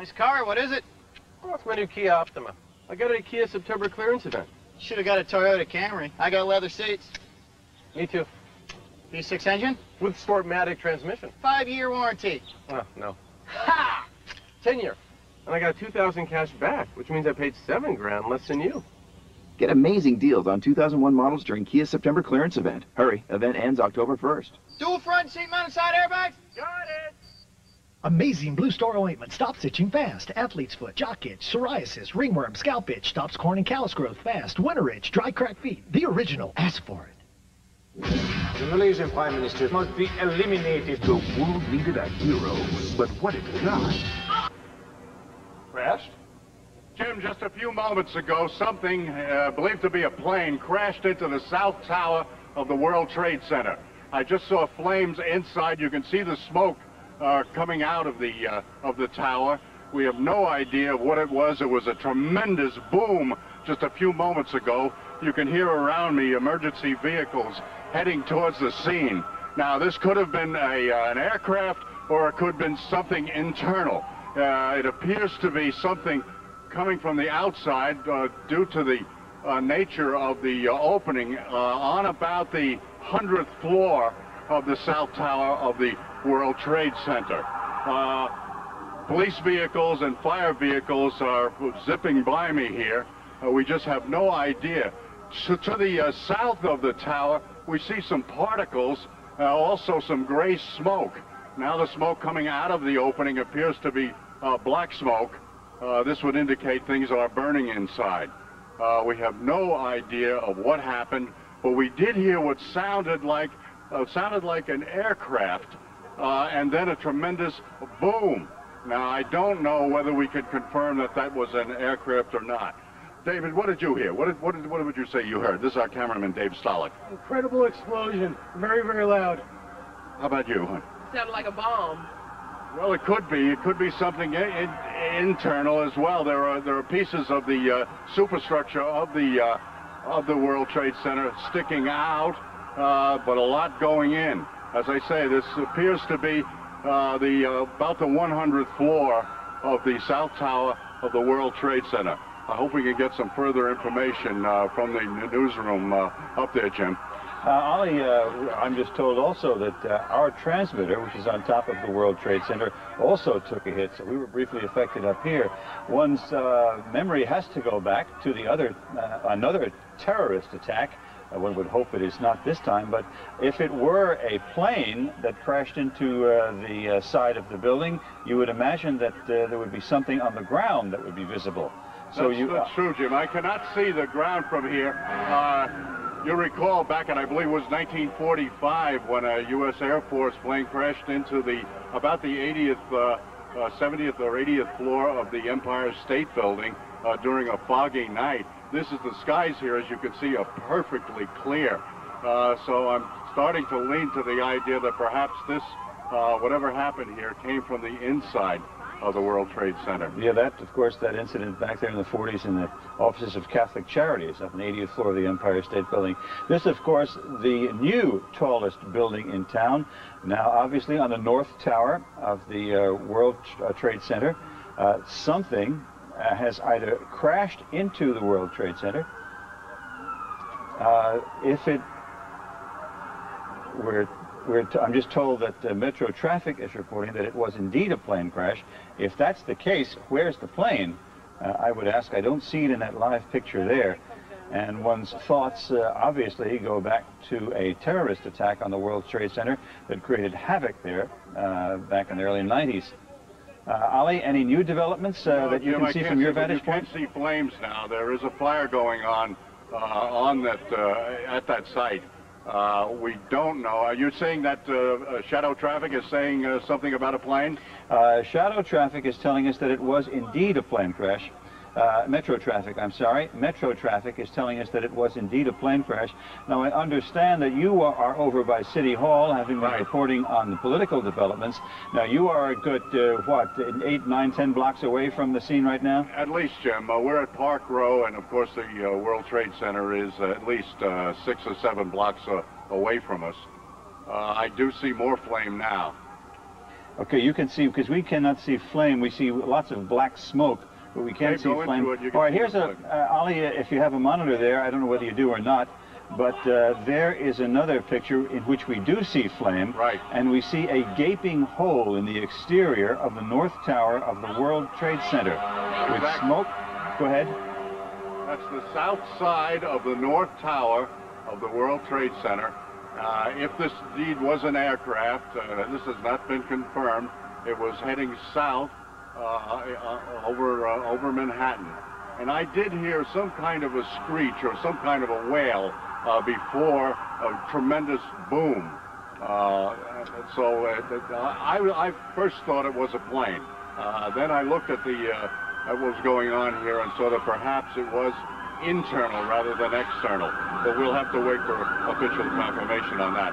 Nice car. What is it? Oh, it's my new Kia Optima. I got it at a Kia September clearance event. Should have got a Toyota Camry. I got leather seats. Me too. V6 engine? With Sportmatic transmission. 5-year warranty. Oh, no. Ha! 10-year. And I got 2,000 cash back, which means I paid $7,000 less than you. Get amazing deals on 2001 models during Kia's September clearance event. Hurry, event ends October 1st. Dual front seat mounted side airbags? Got it! Amazing Blue Star ointment stops itching fast. Athlete's foot, jock itch, psoriasis, ringworm, scalp itch, stops corn and callus growth fast. Winter itch, dry cracked feet. The original. Ask for it. The Malaysian Prime Minister must be eliminated. The world needed a hero, but what it got? Crashed? Jim, just a few moments ago, something believed to be a plane crashed into the south tower of the World Trade Center. I just saw flames inside. You can see the smoke coming out of the tower. We have no idea what it was. It was a tremendous boom just a few moments ago. You can hear around me emergency vehicles heading towards the scene. Now, this could have been an aircraft, or it could have been something internal. It appears to be something coming from the outside due to the nature of the opening on about the 100th floor of the south tower of the World Trade Center. Police vehicles and fire vehicles are zipping by me here. We just have no idea. So to the south of the tower, we see some particles, also some gray smoke. Now the smoke coming out of the opening appears to be black smoke. This would indicate things are burning inside. We have no idea of what happened, but we did hear what sounded like an aircraft, and then a tremendous boom. Now, I don't know whether we could confirm that that was an aircraft or not. David, what did you hear? What would you say you heard? This is our cameraman, Dave Stolick. Incredible explosion. Very, very loud. How about you, hon? Sounded like a bomb. Well, it could be. It could be something internal as well. There are pieces of the superstructure of the World Trade Center sticking out, but a lot going in. As I say, this appears to be about the 100th floor of the south tower of the World Trade Center. I hope we can get some further information from the newsroom up there, Jim. Ollie, I'm just told also that our transmitter, which is on top of the World Trade Center, also took a hit, so we were briefly affected up here. One's memory has to go back to another terrorist attack. One would hope it is not this time, but if it were a plane that crashed into the side of the building, you would imagine that there would be something on the ground that would be visible. So that's true, Jim. I cannot see the ground from here. You recall back in, I believe it was 1945, when a U.S. Air Force plane crashed into about the 70th or 80th floor of the Empire State Building during a foggy night. The skies here, as you can see, are perfectly clear. So I'm starting to lean to the idea that perhaps this, whatever happened here, came from the inside of the World Trade Center. Yeah, of course, that incident back there in the 40s in the offices of Catholic Charities up on the 80th floor of the Empire State Building. This, of course, the new tallest building in town. Now, obviously, on the north tower of the World Trade Center, something has either crashed into the World Trade Center. I'm just told that Metro Traffic is reporting that it was indeed a plane crash. If that's the case, where's the plane? I would ask. I don't see it in that live picture there. And one's thoughts obviously go back to a terrorist attack on the World Trade Center that created havoc there back in the early 90s. Ollie, any new developments that you can see from your vantage point? You can't see flames now. There is a fire going on at that site. We don't know. Are you saying that Shadow Traffic is saying something about a plane? Shadow Traffic is telling us that it was indeed a plane crash. Metro Traffic, I'm sorry. Metro Traffic is telling us that it was indeed a plane crash. Now, I understand that you are over by City Hall, having been reporting on the political developments. Now, you are a good, 8, 9, 10 blocks away from the scene right now? At least, Jim. We're at Park Row, and of course the World Trade Center is at least 6 or 7 blocks away from us. I do see more flame now. Okay, you can see, because we cannot see flame. We see lots of black smoke, but we can't see flame. All right, here's Ali, if you have a monitor there, I don't know whether you do or not, but there is another picture in which we do see flame. Right. And we see a gaping hole in the exterior of the North Tower of the World Trade Center with smoke. Go ahead. That's the south side of the North Tower of the World Trade Center. If this indeed was an aircraft, this has not been confirmed. It was heading south over Manhattan. And I did hear some kind of a screech or some kind of a wail before a tremendous boom. I first thought it was a plane. Then I looked at what was going on here and saw that perhaps it was internal rather than external. But we'll have to wait for official confirmation on that.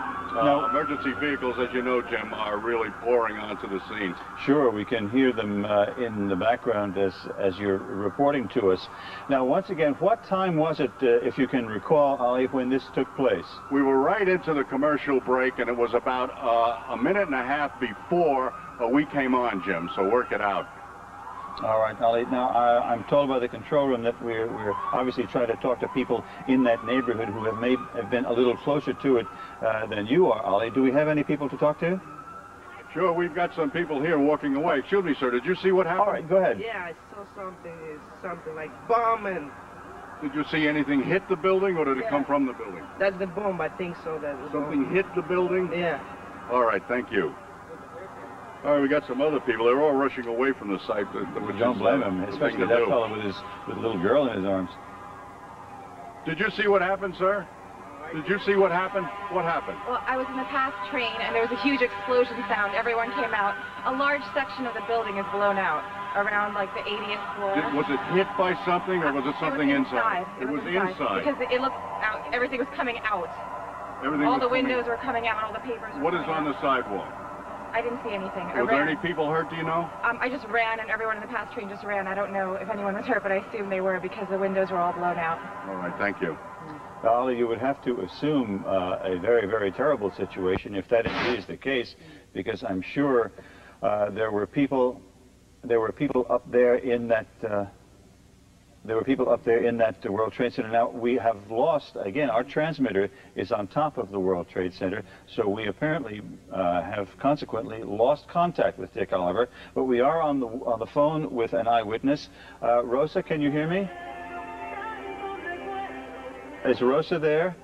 Emergency vehicles, as you know, Jim, are really pouring onto the scene. Sure, we can hear them in the background as you're reporting to us. Now, once again, what time was it, if you can recall, Ali, when this took place? We were right into the commercial break, and it was about a minute and a half before we came on, Jim, so work it out. All right, Ali. Now, I'm told by the control room that we're obviously trying to talk to people in that neighborhood who have been a little closer to it than you are, Ali. Do we have any people to talk to? Sure, we've got some people here walking away. Excuse me, sir, did you see what happened? All right, go ahead. Yeah, I saw something like bombing. Did you see anything hit the building, or did it come from the building? That's the bomb, I think so. Something hit the building? Yeah. All right, thank you. All right, we got some other people. They're all rushing away from the site. Don't blame them, especially that fellow with a little girl in his arms. Did you see what happened, sir? Did you see what happened? What happened? Well, I was in the past train, and there was a huge explosion sound. Everyone came out. A large section of the building is blown out, around like the 80th floor. Was it hit by something, or was it something inside? It was inside. Because it looked out. Everything was coming out. All the windows were coming out, and all the papers were What is on the sidewalk? I didn't see anything. Was there any people hurt, do you know? I just ran, and everyone in the past train just ran. I don't know if anyone was hurt, but I assume they were because the windows were all blown out. All right, thank you. Ali, you would have to assume a very, very terrible situation if that indeed is the case, because I'm sure there were people up there in that World Trade Center. Now, we have lost, again, our transmitter is on top of the World Trade Center, so we apparently have consequently lost contact with Dick Oliver, but we are on the phone with an eyewitness. Rosa, can you hear me? Is Rosa there?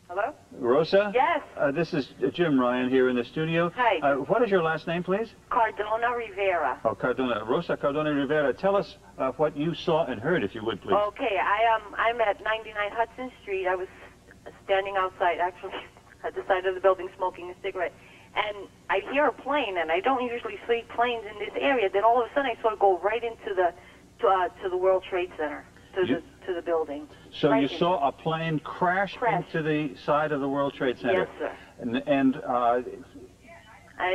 Hello? Rosa? Yes. This is Jim Ryan here in the studio. Hi. What is your last name, please? Cardona Rivera. Oh, Cardona. Rosa Cardona Rivera. Tell us what you saw and heard, if you would, please. Okay, I'm at 99 Hudson Street. I was standing outside, actually, at the side of the building smoking a cigarette. And I hear a plane, and I don't usually see planes in this area. Then all of a sudden I saw it go right into the World Trade Center. To the building. So you saw a plane crash into the side of the World Trade Center? Yes, sir. And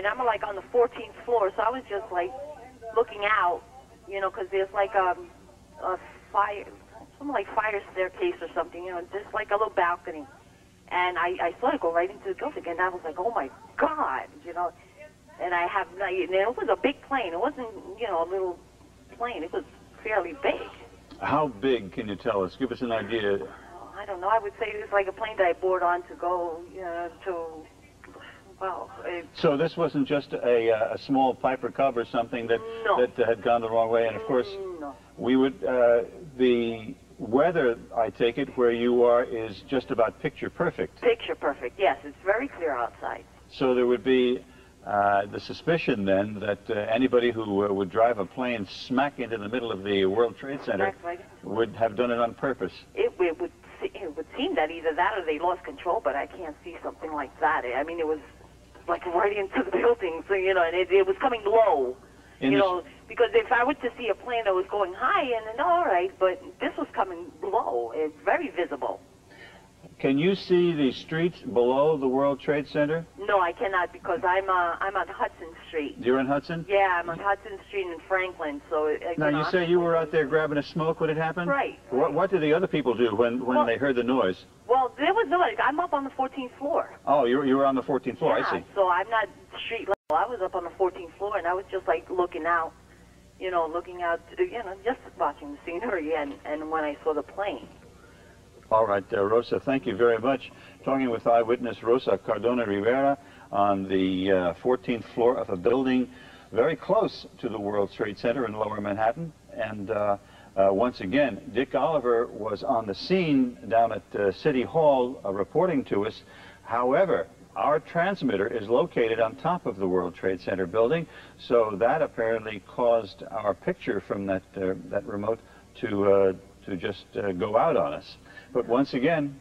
I'm like on the 14th floor, so I was just like looking out, you know, because there's like a fire, something like fire staircase or something, you know, just like a little balcony. And I saw it go right into the building, and I was like, oh my God, you know. And it was a big plane. It wasn't, you know, a little plane. It was fairly big. How big, can you tell us? Give us an idea. I don't know. I would say it was like a plane that I board on to go, you know, So this wasn't just a small Piper Cub or something that had gone the wrong way, and of course, we would, the weather, I take it, where you are is just about picture perfect. Picture perfect, yes. It's very clear outside. So there would be the suspicion then that anybody who would drive a plane smack into the middle of the World Trade Center would have done it on purpose. It would seem that either that or they lost control, but I can't see something like that. I mean, it was like right into the building, so, you know, and it was coming low, you know, because if I were to see a plane that was going high, and then all right, but this was coming low. It's very visible. Can you see the streets below the World Trade Center? No, I cannot, because I'm on Hudson Street. You're in Hudson? Yeah, I'm on Hudson Street in Franklin. So now you say you were out there grabbing a smoke when it happened? Right. What did the other people do when they heard the noise? Well, there was noise. I'm up on the 14th floor. Oh, you were on the 14th floor. Yeah, I see. So I'm not street. I was up on the 14th floor, and I was just like looking out, looking out, just watching the scenery, and when I saw the plane. All right, Rosa, thank you very much. Talking with eyewitness Rosa Cardona Rivera on the 14th floor of a building very close to the World Trade Center in Lower Manhattan. And once again, Dick Oliver was on the scene down at City Hall reporting to us. However, our transmitter is located on top of the World Trade Center building, so that apparently caused our picture from that remote to just go out on us. But once again,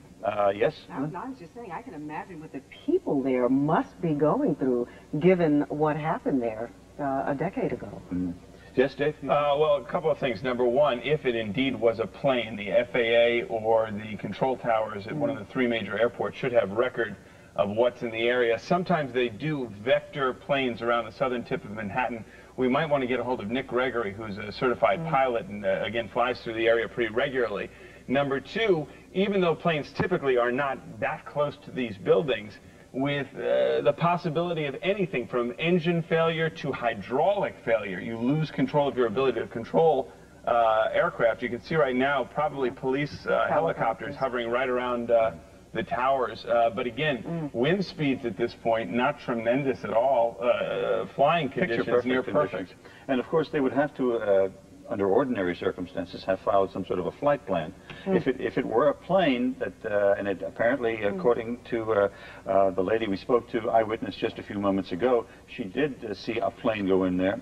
yes? I was just saying, I can imagine what the people there must be going through, given what happened there a decade ago. Mm. Yes, Dave? Well, a couple of things. Number one, if it indeed was a plane, the FAA or the control towers at one of the three major airports should have record of what's in the area. Sometimes they do vector planes around the southern tip of Manhattan. We might want to get a hold of Nick Gregory, who's a certified pilot and, again, flies through the area pretty regularly. Number two, even though planes typically are not that close to these buildings, with the possibility of anything from engine failure to hydraulic failure, you lose control of your ability to control aircraft. You can see right now probably police helicopters hovering right around the towers. But again, wind speeds at this point, not tremendous at all. Flying conditions near perfect. And of course, they would have to, under ordinary circumstances, have filed some sort of a flight plan. If it were a plane that, and it apparently, according to the lady we spoke to, eyewitness just a few moments ago, she did see a plane go in there.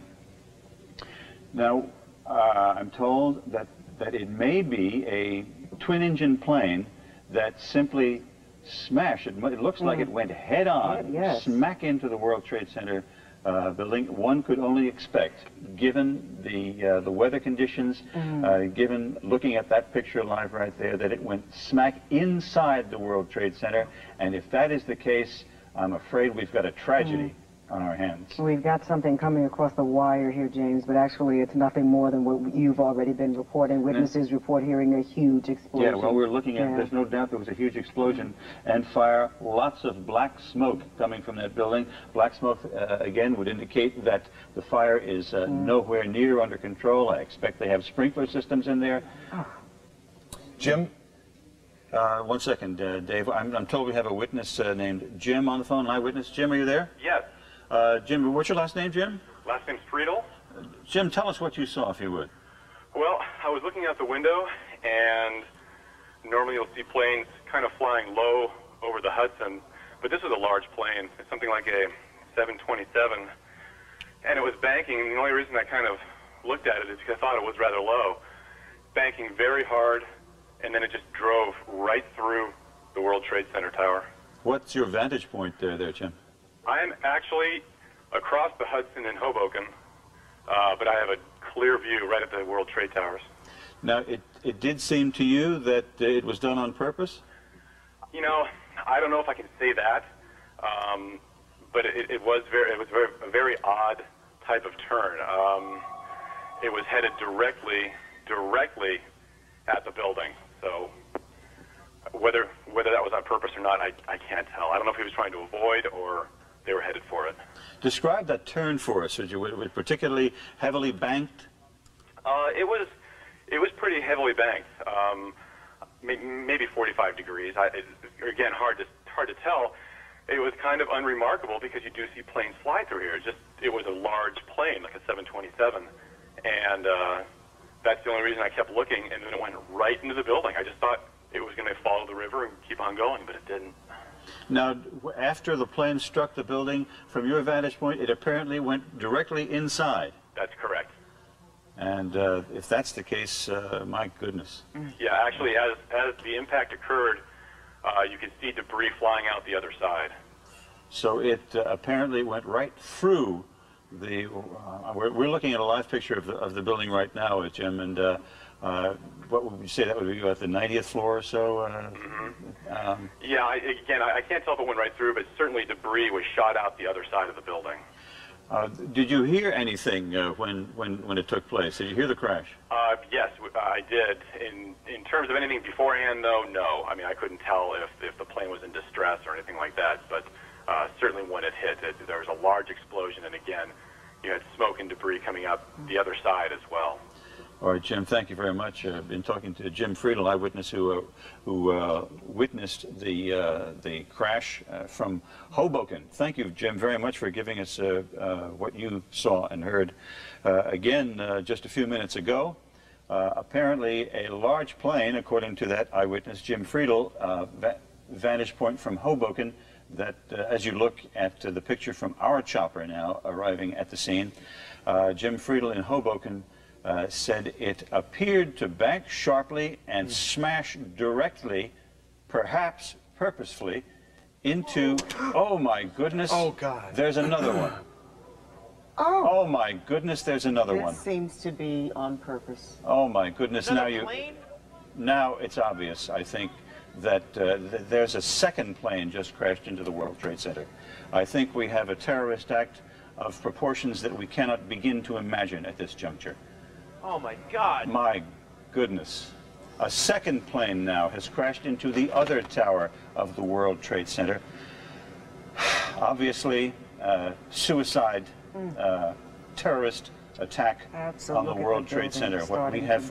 Now, I'm told that it may be a twin-engine plane that simply smashed. It looks like it went head-on, smack into the World Trade Center building. One could only expect, given the weather conditions, given looking at that picture live right there, that it went smack inside the World Trade Center. And if that is the case, I'm afraid we've got a tragedy on our hands. We've got something coming across the wire here, James, but actually it's nothing more than what you've already been reporting. Witnesses report hearing a huge explosion. Yeah, well, we're looking at, there's no doubt there was a huge explosion and fire, lots of black smoke coming from that building. Black smoke, again, would indicate that the fire is nowhere near under control. I expect they have sprinkler systems in there. Jim? 1 second, Dave. I'm told we have a witness named Jim on the phone. Eyewitness. Jim, are you there? Yes. Jim, what's your last name, Jim? Last name's Friedel. Jim, tell us what you saw, if you would. Well, I was looking out the window, and normally you'll see planes kind of flying low over the Hudson, but this was a large plane. It's something like a 727, and it was banking. And the only reason I kind of looked at it is because I thought it was rather low, banking very hard, and then it just drove right through the World Trade Center tower. What's your vantage point there, Jim? I'm actually across the Hudson in Hoboken, but I have a clear view right at the World Trade Towers. Now, it did seem to you that it was done on purpose? You know, I don't know if I can say that, but it was a very odd type of turn. It was headed directly at the building. So whether that was on purpose or not, I can't tell. I don't know if he was trying to avoid or they were headed for it. Describe that turn for us. Was it particularly heavily banked? It was pretty heavily banked, maybe 45 degrees. Again, hard to tell. It was kind of unremarkable because you do see planes fly through here. It was a large plane, like a 727, and that's the only reason I kept looking. And then it went right into the building. I just thought it was going to follow the river and keep on going, but it didn't. Now, after the plane struck the building, from your vantage point, it apparently went directly inside. That's correct. And if that's the case, my goodness. Yeah, actually, as the impact occurred, you could see debris flying out the other side. So it apparently went right through the... we're looking at a live picture of the building right now, Jim, and what would you say that would be, about the 90th floor or so? Yeah, I can't tell if it went right through, but certainly debris was shot out the other side of the building. Did you hear anything when it took place? Did you hear the crash? Yes, I did. In terms of anything beforehand, though, no. I mean, I couldn't tell if the plane was in distress or anything like that, but certainly when it hit, there was a large explosion Jim, thank you very much. I've been talking to Jim Friedel, eyewitness who witnessed the crash from Hoboken. Thank you, Jim, very much for giving us what you saw and heard. Again, just a few minutes ago, apparently a large plane, according to that eyewitness, Jim Friedel, vantage point from Hoboken, that as you look at the picture from our chopper now arriving at the scene, Jim Friedel in Hoboken said it appeared to bank sharply and smash directly, perhaps purposefully, into, oh my goodness, oh God, there's another one. Oh my goodness, there's another one. This seems to be on purpose. Oh my goodness, Plane? now it's obvious, I think, that there's a second plane just crashed into the World Trade Center. I think we have a terrorist act of proportions that we cannot begin to imagine at this juncture. Oh my God. My goodness. A second plane now has crashed into the other tower of the World Trade Center. Obviously, suicide, terrorist attack on the World Trade Center. What we have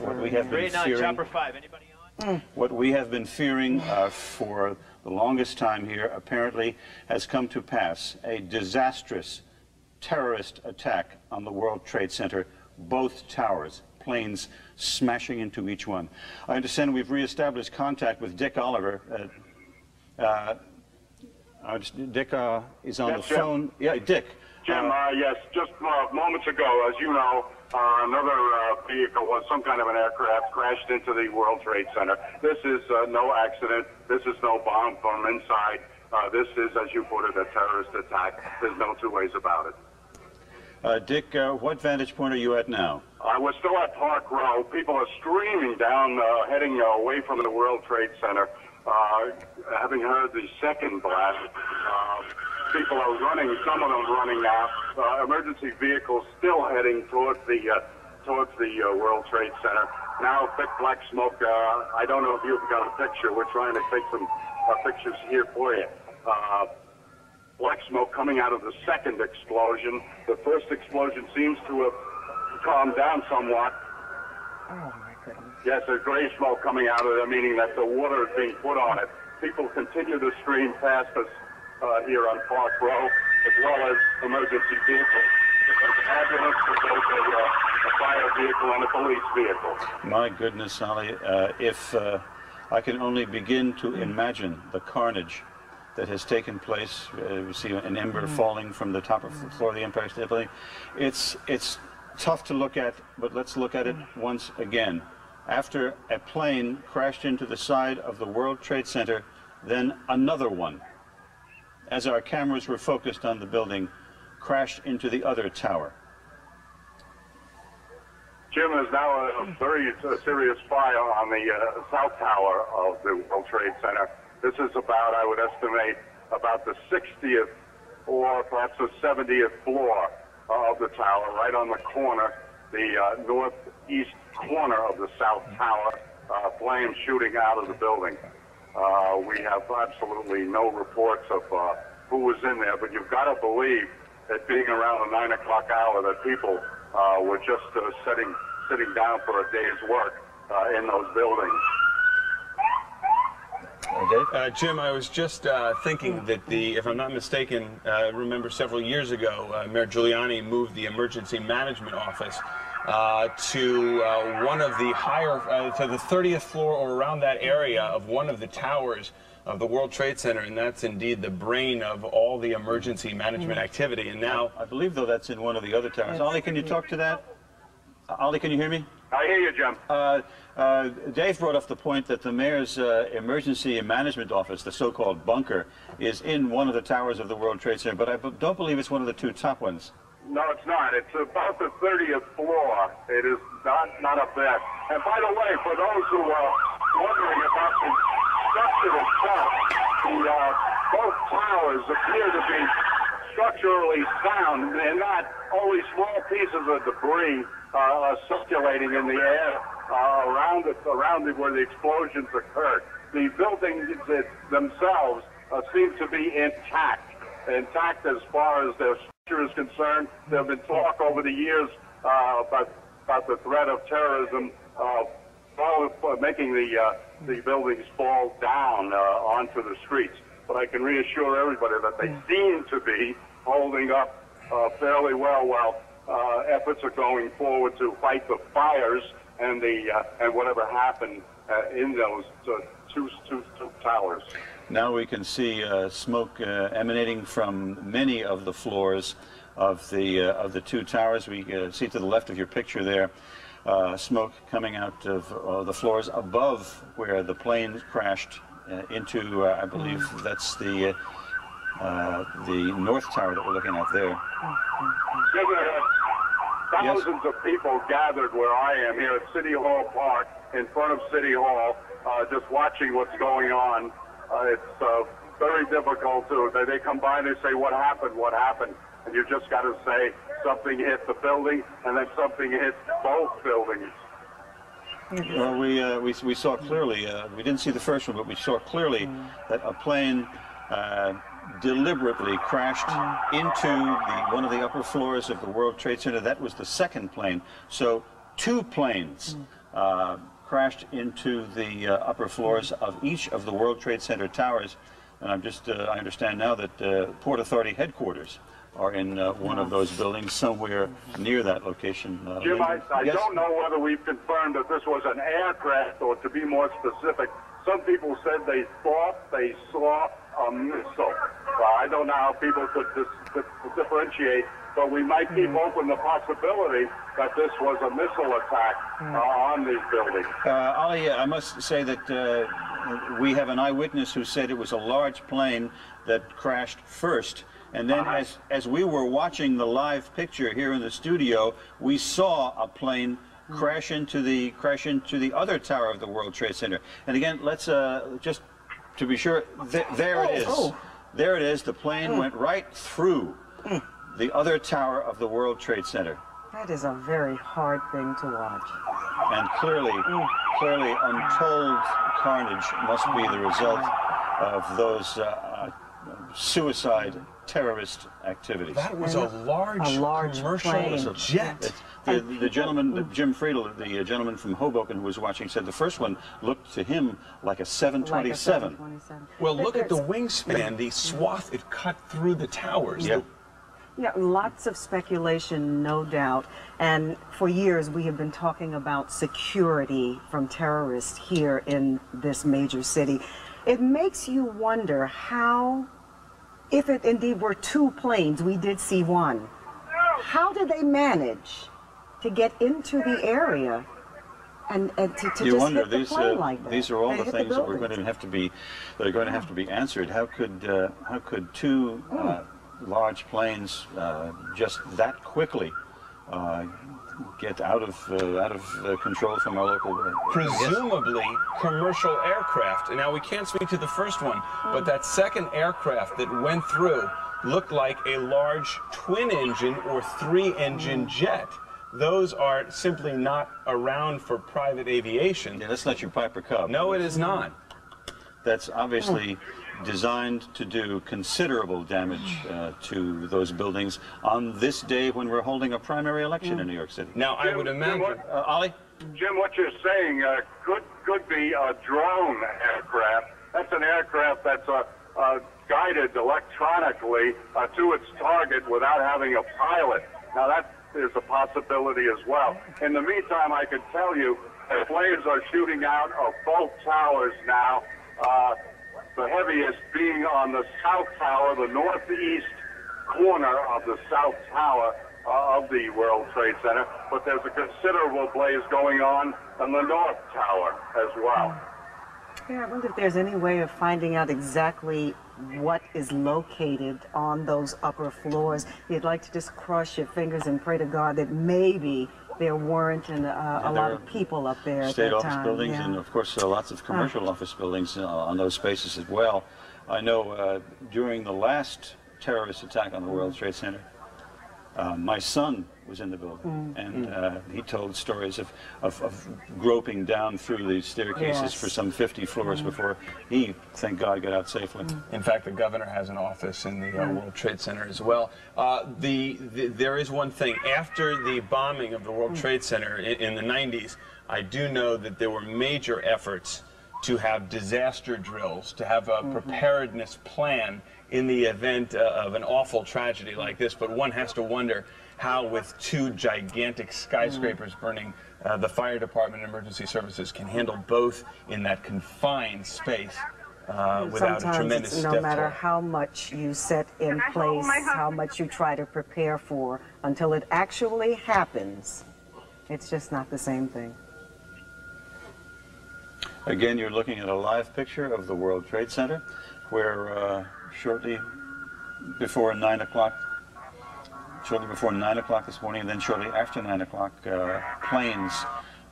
been fearing. Chopper 5. Anybody on? What we have been fearing for the longest time here apparently has come to pass. A disastrous terrorist attack on the World Trade Center, both towers, planes smashing into each one. I understand we've reestablished contact with Dick Oliver. Dick is on the phone. Yeah, Dick. Jim, yes, just moments ago, as you know, another vehicle, some kind of an aircraft, crashed into the World Trade Center. This is no accident. This is no bomb from inside. This is, as you put it, a terrorist attack. There's no two ways about it. Dick, what vantage point are you at now? We're still at Park Row. People are streaming down, heading away from the World Trade Center. Having heard the second blast, people are running, some of them running now. Emergency vehicles still heading towards the World Trade Center. Now, thick black smoke. I don't know if you've got a picture. We're trying to take some pictures here for you. Black smoke coming out of the second explosion. The first explosion seems to have calmed down somewhat. Oh, my goodness. Yes, there's gray smoke coming out of there, meaning that the water is being put on it. People continue to stream past us here on Park Row, as well as emergency vehicles. There's an ambulance, there's a fire vehicle, and a police vehicle. My goodness, Ollie, if I can only begin to imagine the carnage that has taken place. We see an ember falling from the top of the floor of the Empire State Building. It's tough to look at, but let's look at it once again. After a plane crashed into the side of the World Trade Center, then another one, as our cameras were focused on the building, crashed into the other tower. Jim, is now a very serious fire on the south tower of the World Trade Center. This is about, I would estimate, about the 60th or perhaps the 70th floor of the tower, right on the corner, the northeast corner of the south tower, flames shooting out of the building. We have absolutely no reports of who was in there, but you've got to believe that being around the 9 o'clock hour that people were just sitting down for a day's work in those buildings. Jim, I was just thinking that if I'm not mistaken, remember several years ago, Mayor Giuliani moved the emergency management office to one of the higher, to the 30th floor or around that area of one of the towers of the World Trade Center, and that's indeed the brain of all the emergency management activity. And now, I believe, though, that's in one of the other towers. Ollie, can you talk to that? Ollie, can you hear me? I hear you, Jim. Dave brought up the point that the mayor's emergency management office, the so-called bunker, is in one of the towers of the World Trade Center, but I don't believe it's one of the two top ones. No, it's not. It's about the 30th floor. It is not up there. And by the way, for those who are wondering about the structure itself, both towers appear to be structurally sound. They're not only small pieces of debris circulating in the air around where the explosions occurred. The buildings themselves seem to be intact as far as their structure is concerned. There have been talk over the years about the threat of terrorism making the buildings fall down onto the streets. But I can reassure everybody that they seem to be holding up fairly well while efforts are going forward to fight the fires and whatever happened in those two towers. Now we can see smoke emanating from many of the floors of the two towers. We see to the left of your picture there, smoke coming out of the floors above where the plane crashed into, I believe that's the north tower that we're looking at there. Thousands of people gathered where I am here at City Hall Park, in front of City Hall, just watching what's going on. It's very difficult to, they come by and they say, what happened, what happened? And you just got to say, something hit the building, and then something hit both buildings. Well, we saw clearly, we didn't see the first one, but we saw clearly that a plane deliberately crashed into one of the upper floors of the World Trade Center. That was the second plane. So two planes crashed into the upper floors of each of the World Trade Center towers. And I understand now that Port Authority headquarters are in one of those buildings somewhere near that location. Jim, I don't know whether we've confirmed that this was an aircraft, or to be more specific, some people said they thought they saw a missile. I don't know how people could differentiate, but we might keep open the possibility that this was a missile attack on these buildings. Ali, I must say that we have an eyewitness who said it was a large plane that crashed first. And then as we were watching the live picture here in the studio, we saw a plane crash into the other tower of the World Trade Center. And again, let's just to be sure, there it is. There it is. The plane went right through the other tower of the World Trade Center. That is a very hard thing to watch. And clearly untold carnage must be the result of those suicide terrorist activities. That was a large commercial jet. The gentleman, Jim Friedel, the gentleman from Hoboken who was watching, said the first one looked to him like a 727. Well, look at the wingspan, the swath it cut through the towers. Yep. Yeah, lots of speculation, no doubt. And for years we have been talking about security from terrorists here in this major city. It makes you wonder how, if it indeed were two planes, we did see one, how did they manage to get into the area and to you just wonder, hit the plane like that? These are all the hit things that we're buildings. going to have to be answered. How could two large planes just that quickly get out of control from our local presumably commercial aircraft. And now we can't speak to the first one, but that second aircraft that went through looked like a large twin-engine or three-engine jet. Those are simply not around for private aviation. Yeah, that's not your Piper Cub. No, it is not. That's obviously designed to do considerable damage to those buildings on this day when we're holding a primary election in New York City. Now, I would imagine... Ali? Jim, what you're saying could be a drone aircraft. That's an aircraft that's guided electronically to its target without having a pilot. Now, that is a possibility as well. In the meantime, I can tell you that flames are shooting out of both towers now. The heaviest being on the south tower, the northeast corner of the south tower of the World Trade Center, but there's a considerable blaze going on the north tower as well. Yeah, I wonder if there's any way of finding out exactly what is located on those upper floors. You'd like to just cross your fingers and pray to God that maybe there weren't a lot of people up there at state that office time. buildings, Yeah. and of course lots of commercial office buildings on those spaces as well. I know during the last terrorist attack on the World Trade Center, My son was in the building, and he told stories of groping down through these staircases for some 50 floors before he, thank God, got out safely. In fact, the governor has an office in the World Trade Center as well. There is one thing. After the bombing of the World Trade Center in the 90s, I do know that there were major efforts to have disaster drills, to have a preparedness plan in the event of an awful tragedy like this. But one has to wonder how, with two gigantic skyscrapers burning, the fire department and emergency services can handle both in that confined space without a tremendous death toll. No matter how much you set in place, how much you try to prepare for, until it actually happens, it's just not the same thing. Again, you're looking at a live picture of the World Trade Center, where shortly before 9 o'clock this morning, and then shortly after 9 o'clock, planes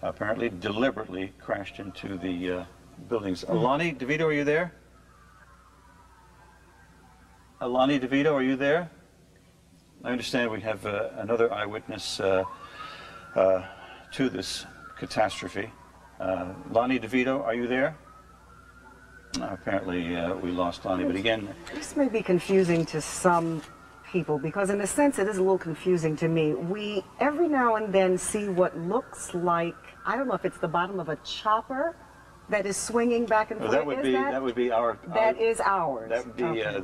apparently deliberately crashed into the buildings. Alani DeVito, are you there? Alani DeVito, are you there? I understand we have another eyewitness to this catastrophe. Lonnie DeVito, are you there? Apparently we lost Lonnie, but again... This may be confusing to some people, because in a sense it is a little confusing to me. We every now and then see what looks like, I don't know if it's the bottom of a chopper that is swinging back and forth. That would be our... That is ours. That would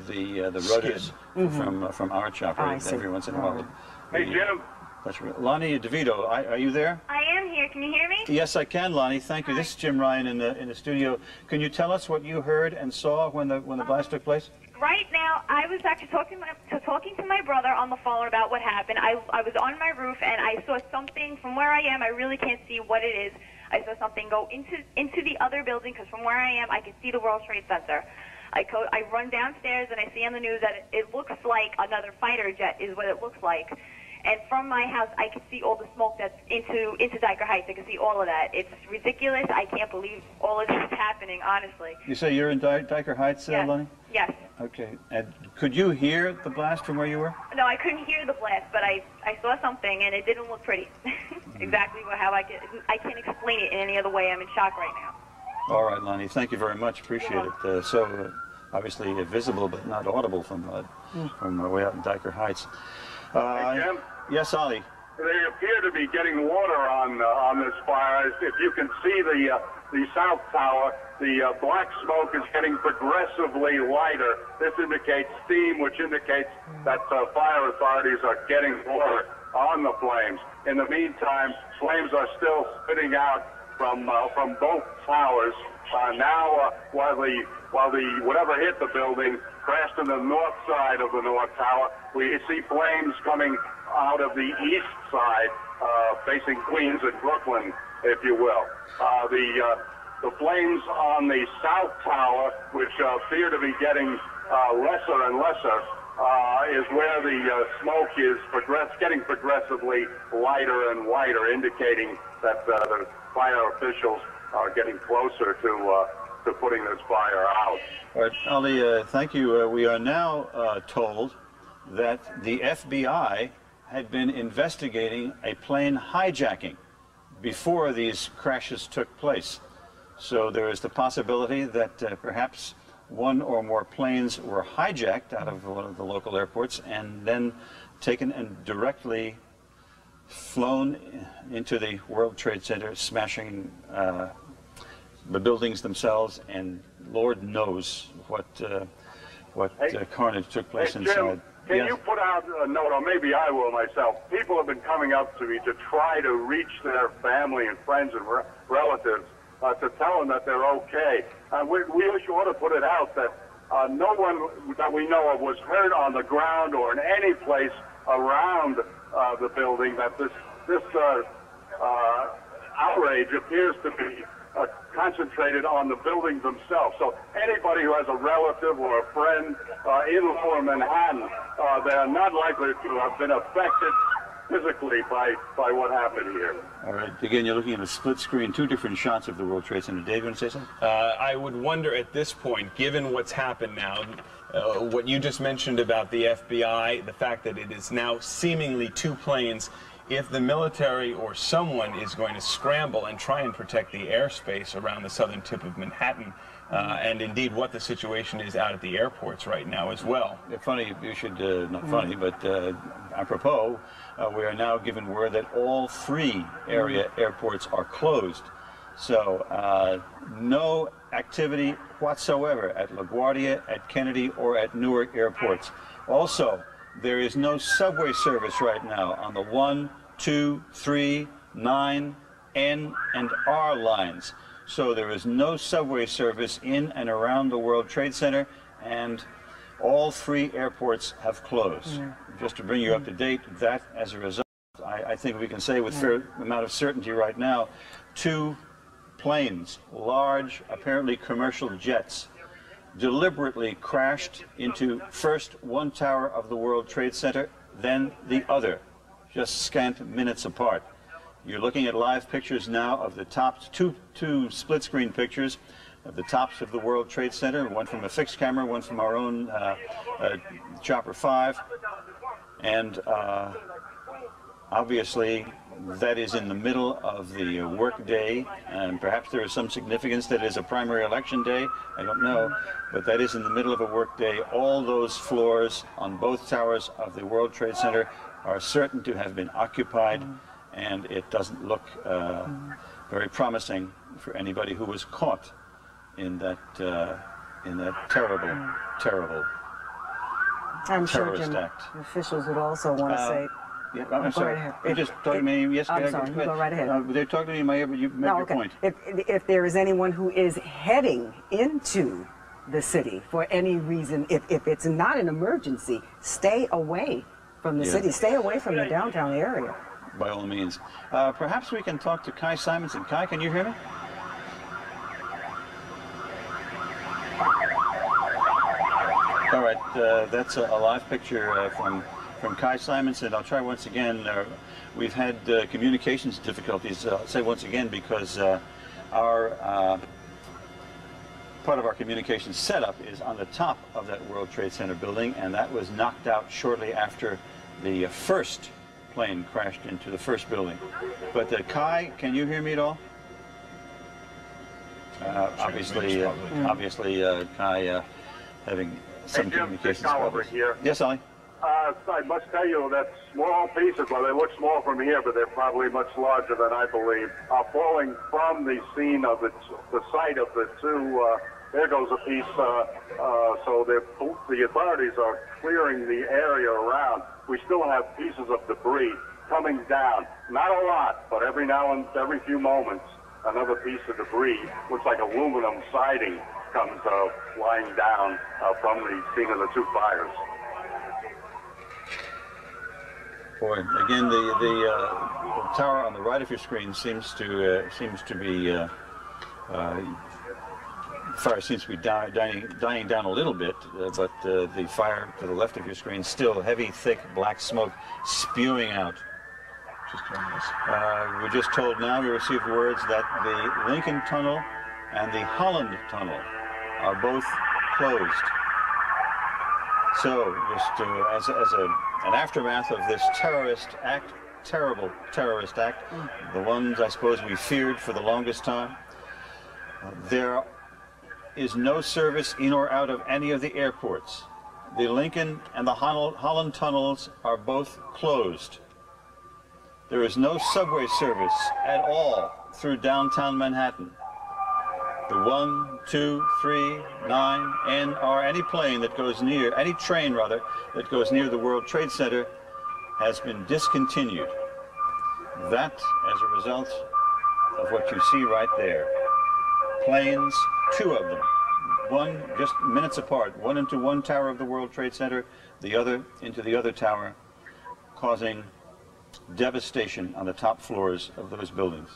be the rudders from our chopper every once in a while. Hey, Jim. That's right. Lonnie DeVito, are you there? I am here. Can you hear me? Yes, I can, Lonnie. Thank you. This is Jim Ryan in the studio. Can you tell us what you heard and saw when the blast took place? Right now, I was actually talking to my brother on the phone about what happened. I was on my roof and I saw something from where I am. I really can't see what it is. I saw something go into the other building, because from where I am, I can see the World Trade Center. I run downstairs and I see on the news that it looks like another fighter jet is what it looks like. And from my house, I can see all the smoke that's into Diker Heights. I can see all of that. It's ridiculous. I can't believe all of this is happening, honestly. You say you're in Diker Heights, yes. Lonnie? Yes. Okay. And could you hear the blast from where you were? No, I couldn't hear the blast, but I saw something, and it didn't look pretty. Exactly how I can't explain it in any other way. I'm in shock right now. All right, Lonnie. Thank you very much. Appreciate it. So obviously visible, but not audible from way out in Diker Heights. Hey, Jim? Yes, Ollie. They appear to be getting water on this fire. If you can see the south tower, the black smoke is getting progressively lighter. This indicates steam, which indicates that fire authorities are getting water on the flames. In the meantime, flames are still spitting out from both towers. Now, while the whatever hit the building crashed in the north side of the north tower, we see flames coming out of the east side, facing Queens and Brooklyn, if you will. The flames on the south tower, which appear to be getting lesser and lesser, is where the smoke is getting progressively lighter and lighter, indicating that the fire officials are getting closer to putting this fire out. All right, Ollie, thank you. We are now told that the FBI had been investigating a plane hijacking before these crashes took place. So there is the possibility that perhaps one or more planes were hijacked out of one of the local airports and then taken and directly flown into the World Trade Center, smashing the buildings themselves, and Lord knows what carnage took place inside. Jim, can you put out a note, or maybe I will myself? People have been coming up to me to try to reach their family and friends and relatives to tell them that they're okay. We ought to put it out that no one that we know of was hurt on the ground or in any place around the building. That this outrage appears to be concentrated on the buildings themselves. So anybody who has a relative or a friend in Lower Manhattan, they are not likely to have been affected physically by what happened here. All right. Again, you're looking at a split screen, two different shots of the World Trade Center. Dave, you want to say something? I would wonder at this point, given what's happened now, what you just mentioned about the FBI, the fact that it is now seemingly two planes, if the military or someone is going to scramble and try and protect the airspace around the southern tip of Manhattan, and indeed what the situation is out at the airports right now as well. Funny, you should, not funny, but apropos, we are now given word that all three area airports are closed. So no activity whatsoever at LaGuardia, at Kennedy, or at Newark airports. Also, there is no subway service right now on the 1, 2, 3, 9, N, and R lines. So there is no subway service in and around the World Trade Center, and all three airports have closed. Just to bring you up to date, that as a result, I think we can say with a fair amount of certainty right now, two planes, large, apparently commercial jets, deliberately crashed into first one tower of the World Trade Center, then the other, just scant minutes apart. You're looking at live pictures now of the tops, two split-screen pictures of the tops of the World Trade Center, one from a fixed camera, one from our own Chopper 5. And obviously, that is in the middle of the work day, and perhaps there is some significance that it is a primary election day, I don't know, but that is in the middle of a work day. All those floors on both towers of the World Trade Center are certain to have been occupied, and it doesn't look very promising for anybody who was caught in that terrible, terrible I'm sure terrorist Jim, act. officials would also want to say. Yeah, I'm sorry. Go right You just talking to me. Yes, I'm sorry. Go right ahead. They're talking to me in my ear, but you make your point. If there is anyone who is heading into the city for any reason, if it's not an emergency, stay away from the city. Stay away from the downtown area. By all means. Perhaps we can talk to Kai Simonson. Kai, can you hear me? All right, that's a live picture from Kai Simonson. I'll try once again. We've had communications difficulties. I'll say once again because our part of our communications setup is on the top of that World Trade Center building, and that was knocked out shortly after the first plane crashed into the first building. But Kai, can you hear me at all? Obviously, Kai having some communications problems. Here. Yes, Ollie? I must tell you that small pieces, well, they look small from here, but they're probably much larger than I believe, are falling from the scene of the site of the two. There goes a piece. So the authorities are clearing the area around. We still have pieces of debris coming down. Not a lot, but every now and every few moments, another piece of debris, looks like aluminum siding, comes flying down from the scene of the two fires. Boy, again, the tower on the right of your screen seems to be fire seems to be dying down a little bit, but the fire to the left of your screen still heavy, thick black smoke spewing out. We're just told now, we received words that the Lincoln Tunnel and the Holland Tunnel are both closed. So, just as an aftermath of this terrorist act, terrible terrorist act, the ones I suppose we feared for the longest time, there is no service in or out of any of the airports. The Lincoln and the Holland tunnels are both closed. There is no subway service at all through downtown Manhattan. The 1, 2, 3, 9, N, R, any plane that goes near, any train rather, that goes near the World Trade Center has been discontinued. That as a result of what you see right there. Planes, two of them, one just minutes apart, one into one tower of the World Trade Center, the other into the other tower, causing devastation on the top floors of those buildings.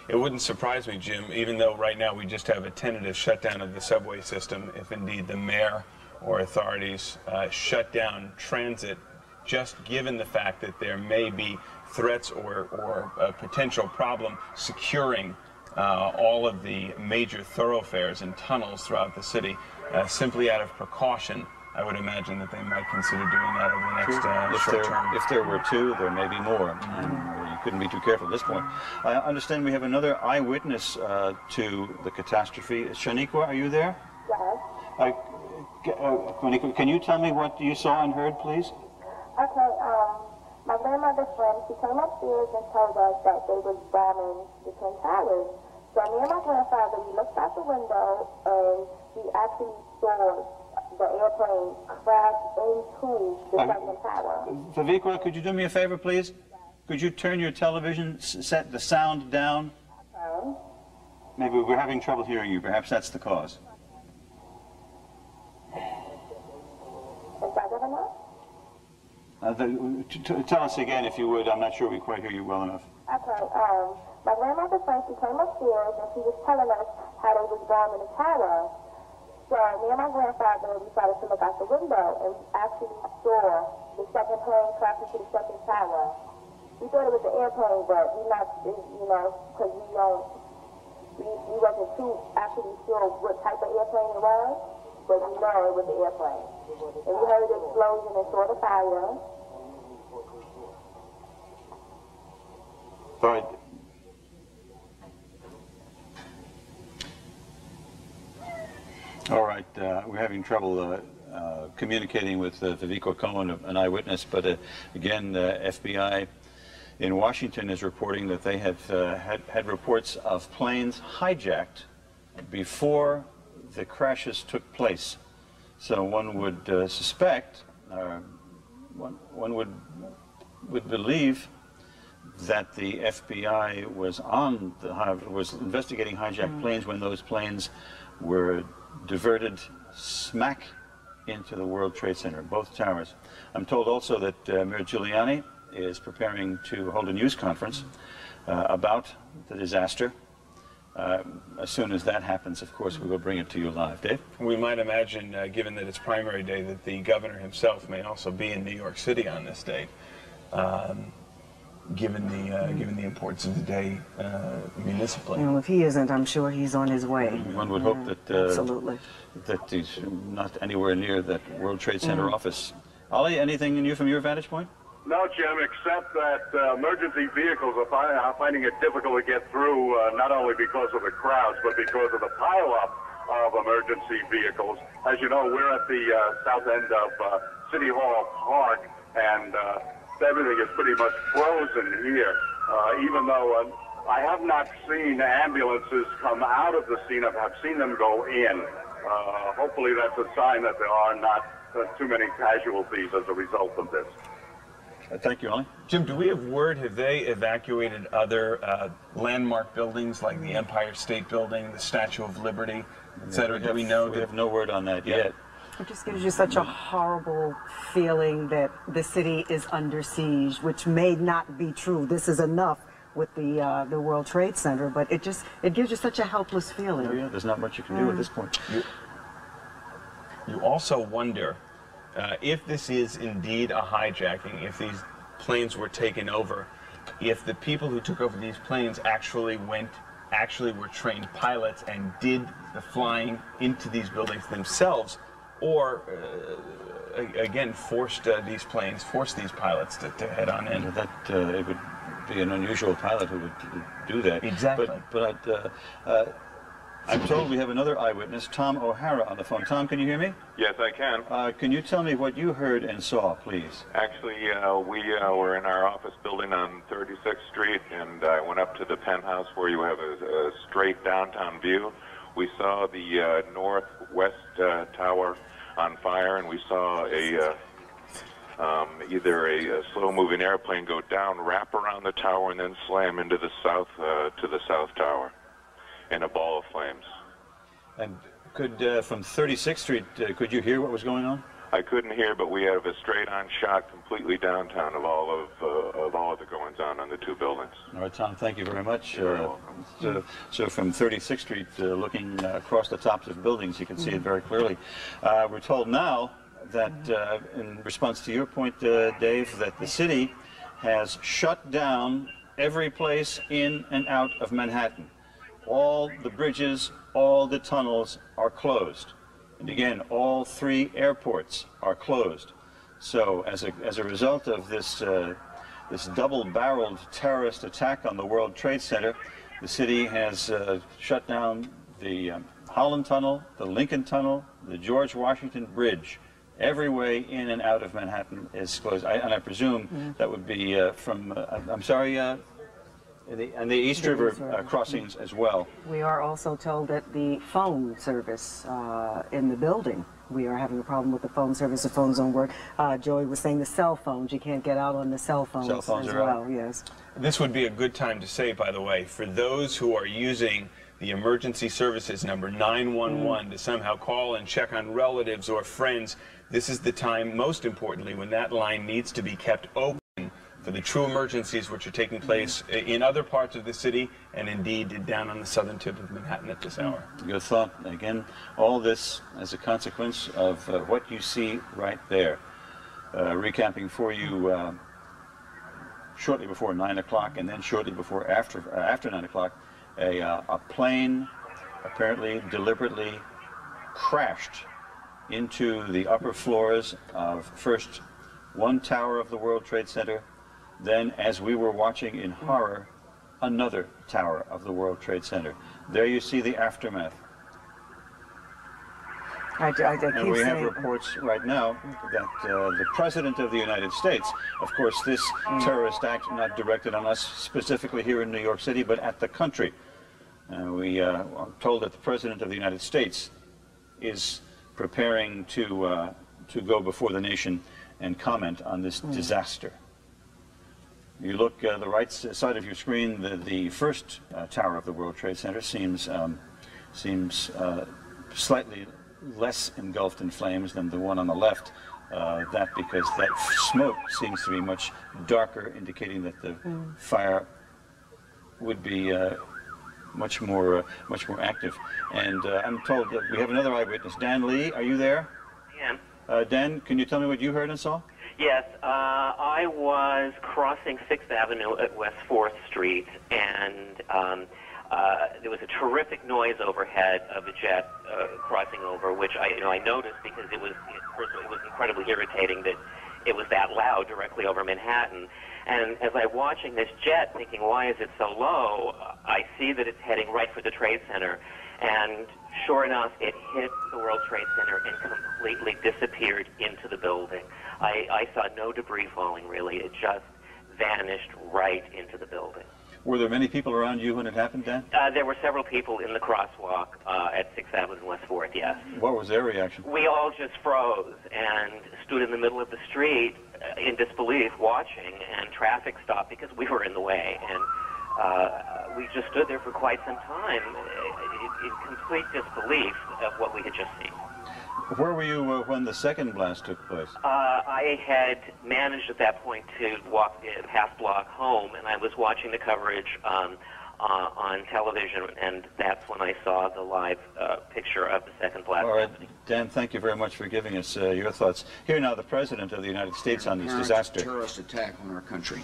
It wouldn't surprise me, Jim, even though right now we just have a tentative shutdown of the subway system, if indeed the mayor or authorities shut down transit just given the fact that there may be threats or a potential problem securing all of the major thoroughfares and tunnels throughout the city, simply out of precaution. I would imagine that they might consider doing that over the next short term. If there were two, there may be more. You couldn't be too careful at this point. I understand we have another eyewitness to the catastrophe. Shaniqua, are you there? Yes. Shaniqua, can you tell me what you saw and heard, please? Okay, my grandmother's friend, she came upstairs and told us that they was bombing the Twin Towers. So me and my grandfather, we looked out the window and we actually saw the airplane crash into the second tower. Vivikra, could you do me a favor, please? Could you turn your television, set the sound down? Okay. Maybe we're having trouble hearing you. Perhaps that's the cause. Is that good enough? Tell us again, if you would. I'm not sure we quite hear you well enough. Okay, my grandmother's friend, she came upstairs and she was telling us how they was bombing the tower. So me and my grandfather, we started to look out the window and we actually saw the second plane crash into the second tower. We thought it was an airplane, but we not, you know, because we wasn't too actually sure what type of airplane it was, but we know it was an airplane. And we heard the explosion and saw the fire. All right. All right, we're having trouble communicating with Vivikra Cohen, an eyewitness, but again, FBI in Washington is reporting that they have had reports of planes hijacked before the crashes took place. So one would suspect, one would believe that the FBI was investigating hijacked planes when those planes were diverted smack into the World Trade Center, both towers. I'm told also that Mayor Giuliani is preparing to hold a news conference about the disaster. As soon as that happens, of course, we will bring it to you live. Dave? We might imagine, given that it's primary day, that the governor himself may also be in New York City on this date. Given the importance of the day municipally. Well, if he isn't, I'm sure he's on his way. One would hope that absolutely that he's not anywhere near that World Trade Center office. Ollie, anything new from your vantage point? No, Jim, except that emergency vehicles are finding it difficult to get through, not only because of the crowds, but because of the pileup of emergency vehicles. As you know, we're at the south end of City Hall Park, and everything is pretty much frozen here, even though I have not seen ambulances come out of the scene. I've seen them go in. Hopefully that's a sign that there are not too many casualties as a result of this. Thank you, Ollie. Jim, do we have word, have they evacuated other landmark buildings like the Empire State Building, the Statue of Liberty, etc.? Do we know? We have no word on that yet. It just gives you such a horrible feeling that the city is under siege, which may not be true. This is enough with the World Trade Center, but it gives you such a helpless feeling. Oh, yeah, there's not much you can do at this point. You also wonder if this is indeed a hijacking, if these planes were taken over, if the people who took over these planes actually were trained pilots and did the flying into these buildings themselves, or again forced these pilots to head on in. That it would be an unusual pilot who would do that. Exactly. But I'm told we have another eyewitness, Tom O'Hara, on the phone. Tom, can you hear me? Yes, I can. Can you tell me what you heard and saw, please? Actually, we were in our office building on 36th Street, and I went up to the penthouse where you have a straight downtown view. We saw the northwest tower on fire, and we saw either a slow-moving airplane go down, wrap around the tower, and then slam into the south tower in a ball of flames. And could from 36th Street, could you hear what was going on? I couldn't hear, but we have a straight-on shot completely downtown of all of the goings-on on the two buildings. All right, Tom, thank you very much. You're welcome. So from 36th Street, looking across the tops of buildings, you can see it very clearly. We're told now that, in response to your point, Dave, that the city has shut down every place in and out of Manhattan. All the bridges, all the tunnels are closed. And again, all 3 airports are closed. So as a result of this, this double-barreled terrorist attack on the World Trade Center, the city has shut down the Holland Tunnel, the Lincoln Tunnel, the George Washington Bridge. Every way in and out of Manhattan is closed. And I presume that would be from, I'm sorry, and the East River crossings as well. We are also told that the phone service in the building, we are having a problem with the phone service. The phones don't work. Joey was saying the cell phones, you can't get out on the cell phones as well. Yes. This would be a good time to say, by the way, for those who are using the emergency services number 911 to somehow call and check on relatives or friends, this is the time, most importantly, when that line needs to be kept open for the true emergencies which are taking place in other parts of the city and indeed down on the southern tip of Manhattan at this hour. Good thought. Again, all this as a consequence of what you see right there. Recapping for you, shortly before 9 o'clock and then shortly before after 9 o'clock, a plane apparently deliberately crashed into the upper floors of first one tower of the World Trade Center, then, as we were watching in horror, another tower of the World Trade Center. There you see the aftermath. And we have reports right now that the President of the United States, of course this terrorist act not directed on us specifically here in New York City, but at the country. We are told that the President of the United States is preparing to go before the nation and comment on this disaster. You look the right side of your screen, the first tower of the World Trade Center seems slightly less engulfed in flames than the one on the left. That because that smoke seems to be much darker, indicating that the fire would be much more active. And I'm told that we have another eyewitness, Dan Lee. Are you there? Yeah. Dan, can you tell me what you heard and saw? Yes, I was crossing 6th Avenue at West 4th Street, and there was a terrific noise overhead of a jet crossing over, which I noticed because it was incredibly irritating that it was that loud directly over Manhattan. And as I'm watching this jet, thinking, why is it so low, I see that it's heading right for the Trade Center. And sure enough, it hit the World Trade Center and completely disappeared into the building. I saw no debris falling, really. It just vanished right into the building. Were there many people around you when it happened, Dan? There were several people in the crosswalk at 6th Avenue and West 4th, yes. What was their reaction? We all just froze and stood in the middle of the street in disbelief watching, and traffic stopped because we were in the way. And we just stood there for quite some time in complete disbelief of what we had just seen. Where were you when the second blast took place? I had managed at that point to walk the half block home, and I was watching the coverage on television, and that's when I saw the live picture of the second blast. All right, Dan, thank you very much for giving us your thoughts. Here now, the President of the United States on this disaster. Terrorist attack on our country.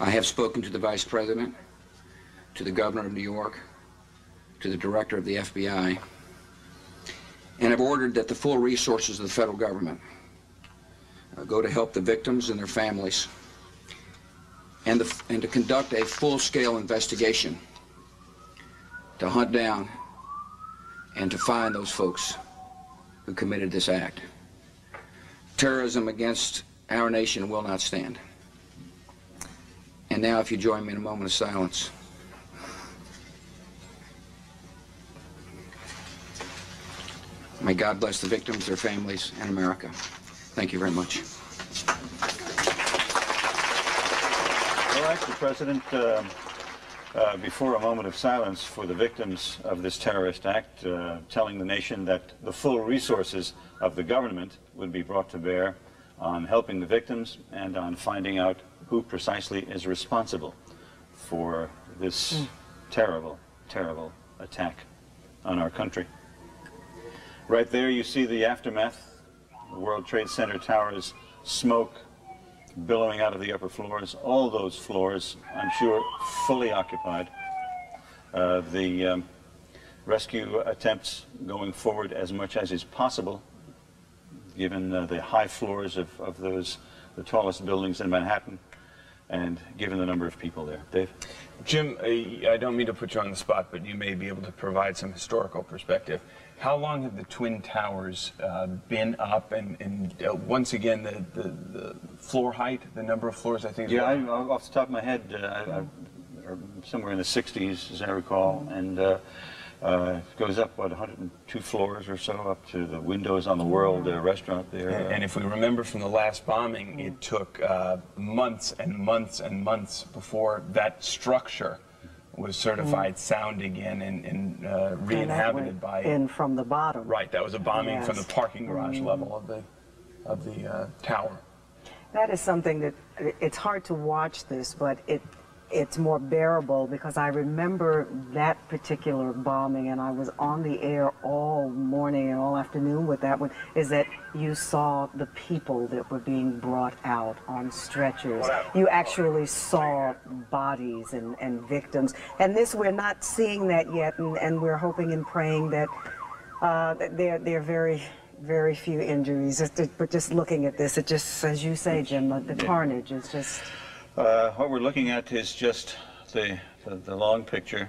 I have spoken to the Vice President, to the Governor of New York, to the Director of the FBI, and have ordered that the full resources of the federal government go to help the victims and their families, and to conduct a full-scale investigation to hunt down and to find those folks who committed this act. Terrorism against our nation will not stand. And now, if you join me in a moment of silence. May God bless the victims, their families, and America. Thank you very much. All right, the President, before a moment of silence for the victims of this terrorist act, telling the nation that the full resources of the government would be brought to bear on helping the victims and on finding out who precisely is responsible for this terrible, terrible attack on our country. Right there you see the aftermath, the World Trade Center towers, smoke billowing out of the upper floors. All those floors, I'm sure, fully occupied. The rescue attempts going forward as much as is possible, given the high floors of the tallest buildings in Manhattan, and given the number of people there. Dave? Jim, I don't mean to put you on the spot, but you may be able to provide some historical perspective. How long have the Twin Towers been up, and once again, the floor height, the number of floors, I think? Yeah, off the top of my head, somewhere in the 60s, as I recall, and it goes up, what, 102 floors or so, up to the windows on the World restaurant there. And if we remember from the last bombing, it took months and months and months before that structure was certified sound again and re-inhabited by... in from the bottom. Right, that was a bombing from the parking garage level of the tower. That is something that, it's hard to watch this, but it's more bearable because I remember that particular bombing, and I was on the air all morning and all afternoon with that one, is that you saw the people that were being brought out on stretchers. You actually saw bodies and victims. And this, we're not seeing that yet, and we're hoping and praying that there are very few injuries. But just looking at this, it just, as you say, Jim, the carnage is just... What we're looking at is just the long picture.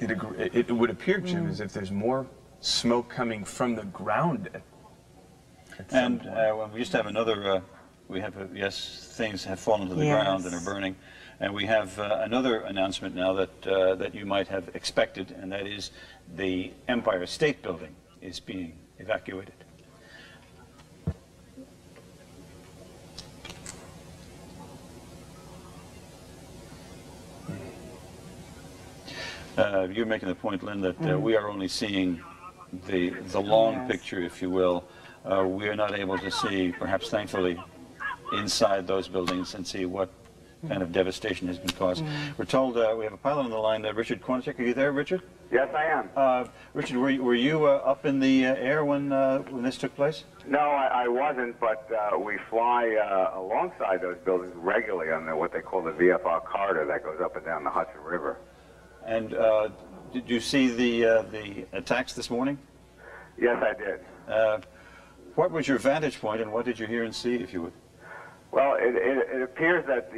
It would appear, Jim, as if there's more smoke coming from the ground. And we just have another, yes, things have fallen to the ground and are burning. And we have another announcement now that you might have expected, and that is the Empire State Building is being evacuated. You're making the point, Lynn, that we are only seeing the long picture, if you will. We are not able to see, perhaps thankfully, inside those buildings and see what kind of devastation has been caused. We're told we have a pilot on the line, Richard Kornacek. Are you there, Richard? Yes, I am. Richard, were you up in the air when this took place? No, I wasn't, but we fly alongside those buildings regularly on what they call the VFR corridor that goes up and down the Hudson River. And did you see the attacks this morning? Yes, I did. What was your vantage point, and what did you hear and see, if you would? Well, it appears that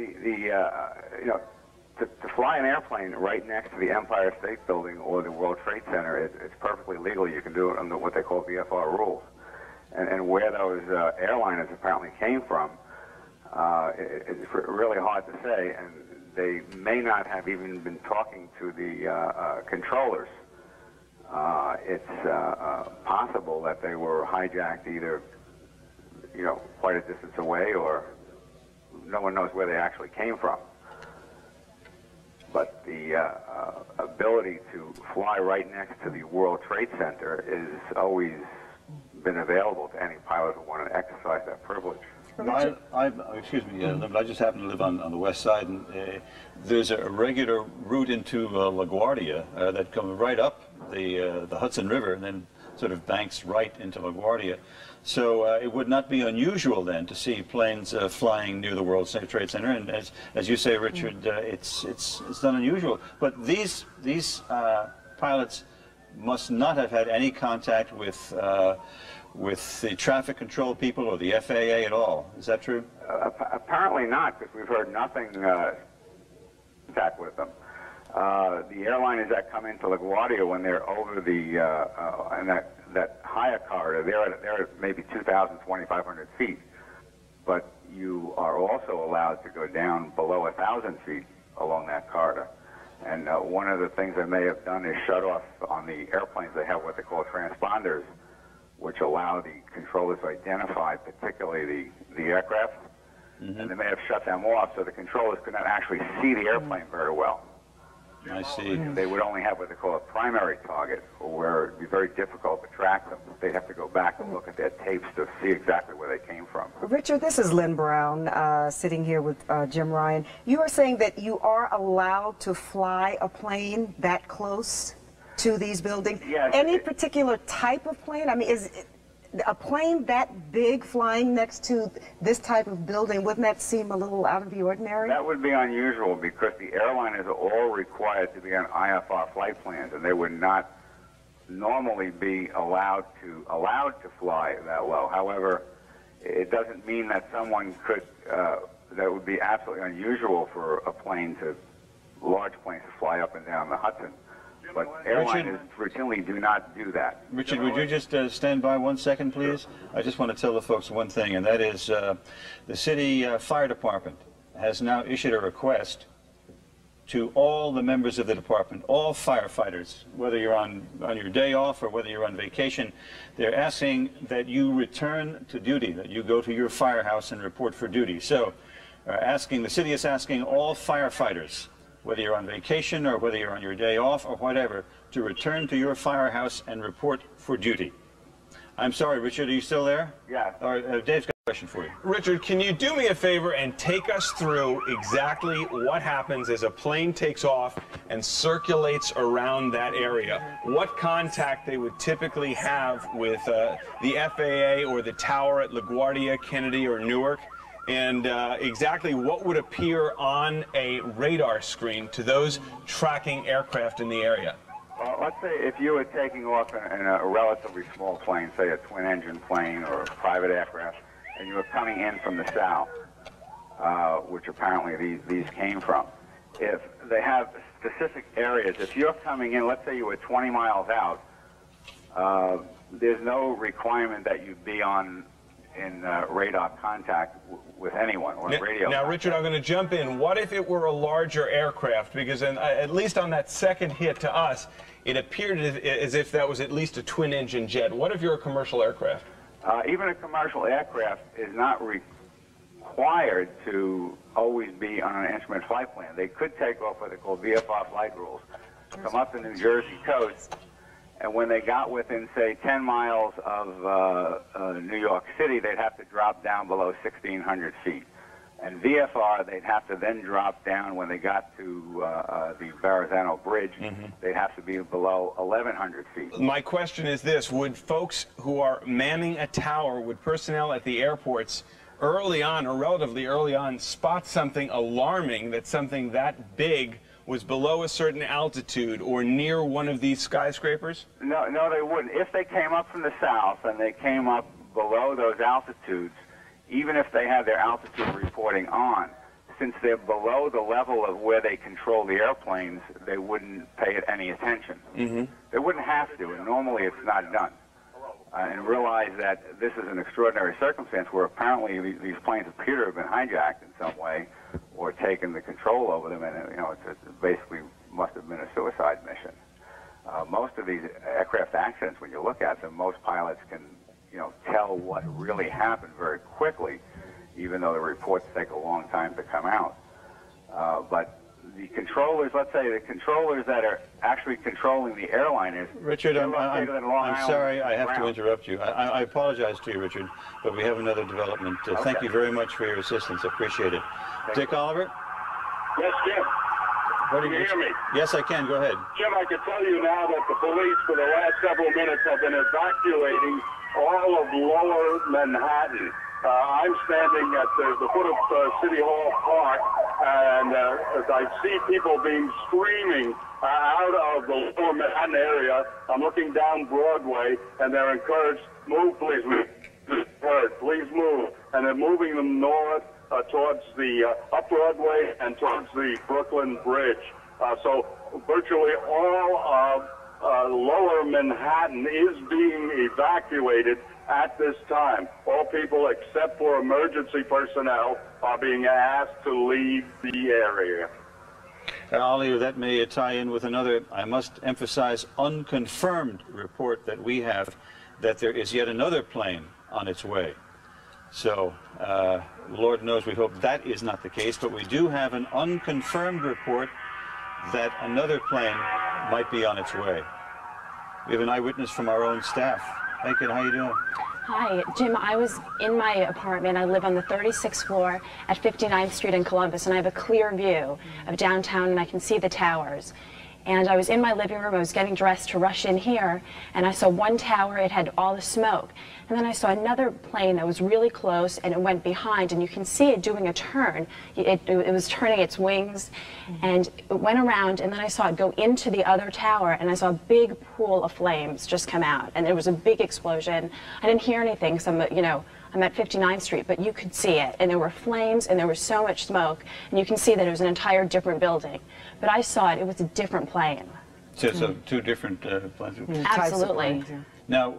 to fly an airplane right next to the Empire State Building or the World Trade Center, it's perfectly legal. You can do it under what they call VFR rules. And where those airliners apparently came from, it's really hard to say. And they may not have even been talking to the controllers. It's possible that they were hijacked either, quite a distance away, or no one knows where they actually came from. But the ability to fly right next to the World Trade Center has always been available to any pilot who wanted to exercise that privilege. Excuse me, I just happen to live on the west side, and there's a regular route into LaGuardia that comes right up the Hudson River and then sort of banks right into LaGuardia. So it would not be unusual then to see planes flying near the World Trade Center, and as you say, Richard, it's not unusual. But these pilots must not have had any contact with the traffic control people or the FAA at all. Is that true? Apparently not, because we've heard nothing contact with them. The airliners that come into LaGuardia when they're over the and that higher corridor, they're at maybe 2,000, 2,500 feet. But you are also allowed to go down below 1,000 feet along that corridor. And one of the things they may have done is shut off on the airplanes. They have what they call transponders, which allow the controllers to identify particularly the aircraft. And they may have shut them off so the controllers could not actually see the airplane very well. I see. They would only have what they call a primary target, where it would be very difficult to track them. They'd have to go back and look at their tapes to see exactly where they came from. Richard, this is Lynn Brown sitting here with Jim Ryan. You are saying that you are allowed to fly a plane that close to these buildings? Yes. Any particular type of plane? I mean, is a plane that big flying next to this type of building, wouldn't that seem a little out of the ordinary? That would be unusual because the airliners are all required to be on IFR flight plans, and they would not normally be allowed to fly that low. However, it doesn't mean that someone could, that would be absolutely unusual for a plane to, large planes to fly up and down the Hudson. But airliners routinely do not do that. Richard, would you just stand by 1 second, please? I just want to tell the folks one thing, and that is the city fire department has now issued a request to all the members of the department, all firefighters, whether you're on your day off or whether you're on vacation. They're asking that you return to duty, that you go to your firehouse and report for duty. So the city is asking all firefighters, whether you're on vacation or whether you're on your day off or whatever, to return to your firehouse and report for duty. I'm sorry, Richard, are you still there? Yeah. Dave's got a question for you. Richard, can you do me a favor and take us through exactly what happens as a plane takes off and circulates around that area? What contact they would typically have with the FAA or the tower at LaGuardia, Kennedy, or Newark? And exactly what would appear on a radar screen to those tracking aircraft in the area? Well, let's say if you were taking off in a relatively small plane, say a twin-engine plane or a private aircraft, and you were coming in from the south, which apparently these came from, if they have specific areas, if you're coming in, let's say you were 20 miles out, there's no requirement that you be in radar contact with anyone or radio. Now, Richard, I'm going to jump in. What if it were a larger aircraft? Because at least on that second hit to us, it appeared as if that was at least a twin-engine jet. What if you're a commercial aircraft? Even a commercial aircraft is not required to always be on an instrument flight plan. They could take off what they call VFR flight rules, come up the New Jersey coast, and when they got within, say, 10 miles of New York City, they'd have to drop down below 1,600 feet. And VFR, they'd have to then drop down when they got to the Verrazano Bridge. They'd have to be below 1,100 feet. My question is this. Would folks who are manning a tower, would personnel at the airports early on, or relatively early on, spot something alarming, that something that big was below a certain altitude or near one of these skyscrapers? No, they wouldn't. If they came up from the south and they came up below those altitudes, even if they had their altitude reporting on, since they're below the level of where they control the airplanes, they wouldn't pay it any attention. They wouldn't have to, and normally it's not done. And realize that this is an extraordinary circumstance where apparently these planes appear to have been hijacked in some way or taken the control over them, and it basically must have been a suicide mission. Most of these aircraft accidents, when you look at them, most pilots can tell what really happened very quickly, even though the reports take a long time to come out. But the controllers, let's say the controllers that are actually controlling the airliners... Richard, I'm sorry, I have to interrupt you. I apologize to you, Richard, but we have another development. Thank you very much for your assistance. I appreciate it. Dick Oliver? Yes, Jim. Can you hear me? Yes, I can. Go ahead. Jim, I can tell you now that the police for the last several minutes have been evacuating all of lower Manhattan. I'm standing at the foot of City Hall Park, and I see people being screaming out of the lower Manhattan area. I'm looking down Broadway, and they're encouraged, move, please, please move. And they're moving them north towards the up Broadway and towards the Brooklyn Bridge. So virtually all of lower Manhattan is being evacuated at this time. All people except for emergency personnel are being asked to leave the area. Oliver, that may tie in with another, I must emphasize, unconfirmed report that we have, that there is yet another plane on its way. So, Lord knows we hope that is not the case, but we do have an unconfirmed report that another plane might be on its way. We have an eyewitness from our own staff. Aiken, how you doing? Hi, Jim. I was in my apartment. I live on the 36th floor at 59th Street in Columbus, and I have a clear view of downtown, and I can see the towers. And I was in my living room, I was getting dressed to rush in here, and I saw one tower, it had all the smoke. And then I saw another plane that was really close, and it went behind, and you can see it doing a turn. It was turning its wings, and it went around, and then I saw it go into the other tower, and I saw a big pool of flames just come out, and there was a big explosion. I didn't hear anything, because I'm at 59th Street, but you could see it, and there were flames, and there was so much smoke, and you can see that it was an entire different building. But I saw it, it was a different plane. So two different planes? Absolutely. Now,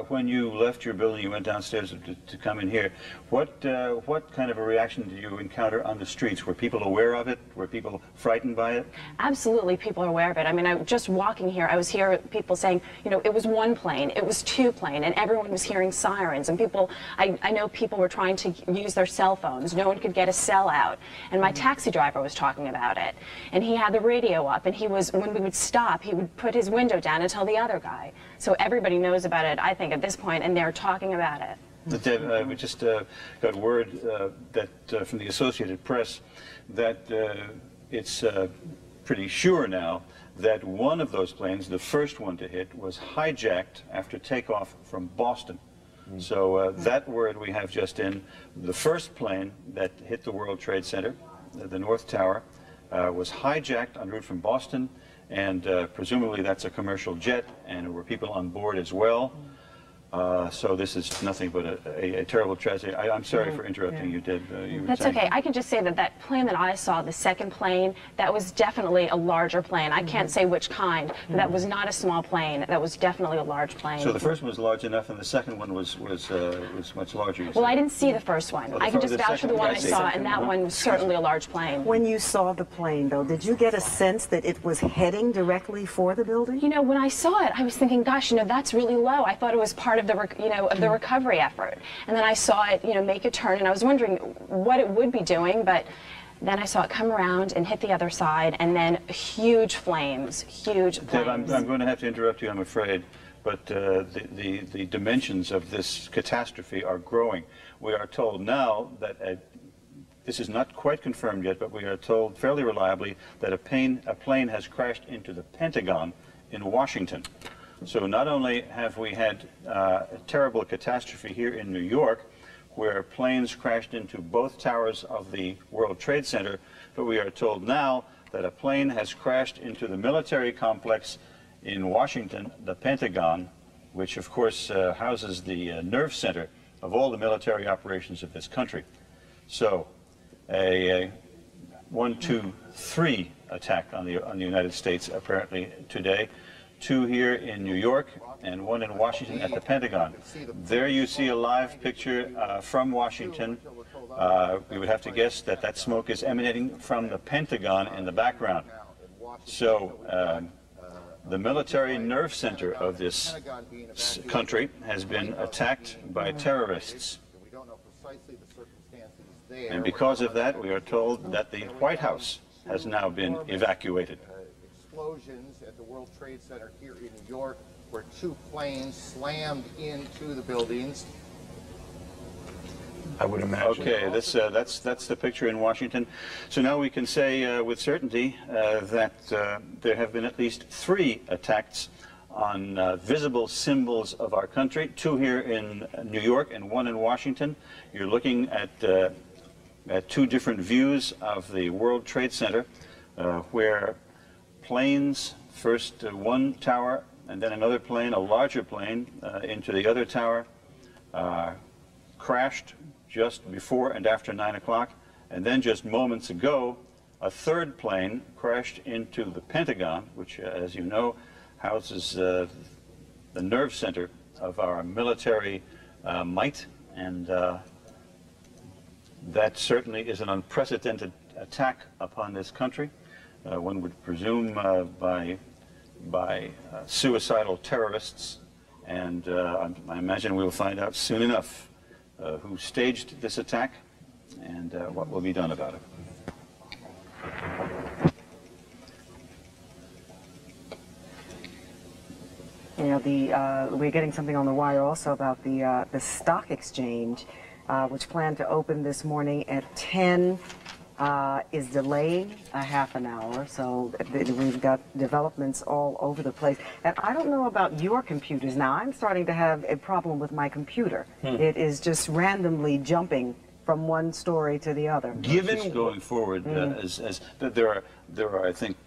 when you left your building, you went downstairs to come in here. What kind of a reaction did you encounter on the streets? Were people aware of it? Were people frightened by it? Absolutely, people are aware of it. I mean, just walking here, I was hearing people saying, it was one plane, it was two plane, and everyone was hearing sirens. And people, I know people were trying to use their cell phones. No one could get a cell out. And my taxi driver was talking about it. And he had the radio up, and when we would stop, he would put his window down and tell the other guy. So everybody knows about it, I think, at this point, and they're talking about it. Deb, we just got word that from the Associated Press that it's pretty sure now that one of those planes, the first one to hit, was hijacked after takeoff from Boston. So that word we have just in. The first plane that hit the World Trade Center, the North Tower, was hijacked en route from Boston, and presumably that's a commercial jet, and there were people on board as well. So this is nothing but a terrible tragedy. I'm sorry for interrupting you, Deb. That's okay. I can just say that that plane that I saw, the second plane, that was definitely a larger plane. I can't say which kind, but that was not a small plane. That was definitely a large plane. So the first one was large enough, and the second one was much larger. Well, I didn't see the first one. I can just vouch for the one I saw, and that one was certainly a large plane. When you saw the plane, though, did you get a sense that it was heading directly for the building? When I saw it, I was thinking, gosh, that's really low. I thought it was part of the recovery effort. And then I saw it, make a turn, and I was wondering what it would be doing, but then I saw it come around and hit the other side, and then huge flames, huge flames. Deb, I'm going to have to interrupt you, I'm afraid, but the dimensions of this catastrophe are growing. We are told now that this is not quite confirmed yet, but we are told fairly reliably that a plane has crashed into the Pentagon in Washington. So not only have we had a terrible catastrophe here in New York, where planes crashed into both towers of the World Trade Center, but we are told now that a plane has crashed into the military complex in Washington, the Pentagon, which of course houses the nerve center of all the military operations of this country. So a 1, 2, 3 attack on the United States apparently today. 2 here in New York and 1 in Washington at the Pentagon. There you see a live picture from Washington. We would have to guess that that smoke is emanating from the Pentagon in the background. So the military nerve center of this country has been attacked by terrorists. And because of that, we are told that the White House has now been evacuated. Explosions at the World Trade Center here in New York, where 2 planes slammed into the buildings. I would imagine. Okay, that's the picture in Washington. So now we can say with certainty that there have been at least 3 attacks on visible symbols of our country. 2 here in New York and 1 in Washington. You're looking at 2 different views of the World Trade Center, where planes, first one tower and then another plane, a larger plane, into the other tower, crashed just before and after 9 o'clock, and then just moments ago a 3rd plane crashed into the Pentagon, which as you know houses the nerve center of our military might, and that certainly is an unprecedented attack upon this country. One would presume by suicidal terrorists, and I imagine we will find out soon enough who staged this attack and what will be done about it. We're getting something on the wire also about the stock exchange, which planned to open this morning at 10 is delaying a half an hour, so we've got developments all over the place. And I don't know about your computers. Now, I'm starting to have a problem with my computer. It is just randomly jumping from one story to the other. Given going forward, there are, I think,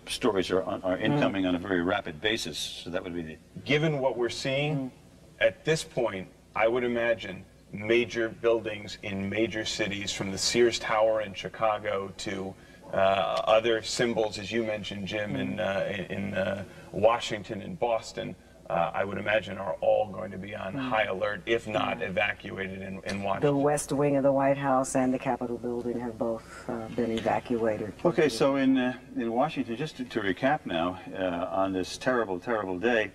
stories are incoming on a very rapid basis. So that would be the. Given what we're seeing at this point, I would imagine major buildings in major cities, from the Sears Tower in Chicago to other symbols, as you mentioned, Jim, in Washington and Boston, I would imagine are all going to be on high alert, if not evacuated in Washington. The West Wing of the White House and the Capitol building have both been evacuated. Okay, so in Washington, just to recap now, on this terrible, terrible day,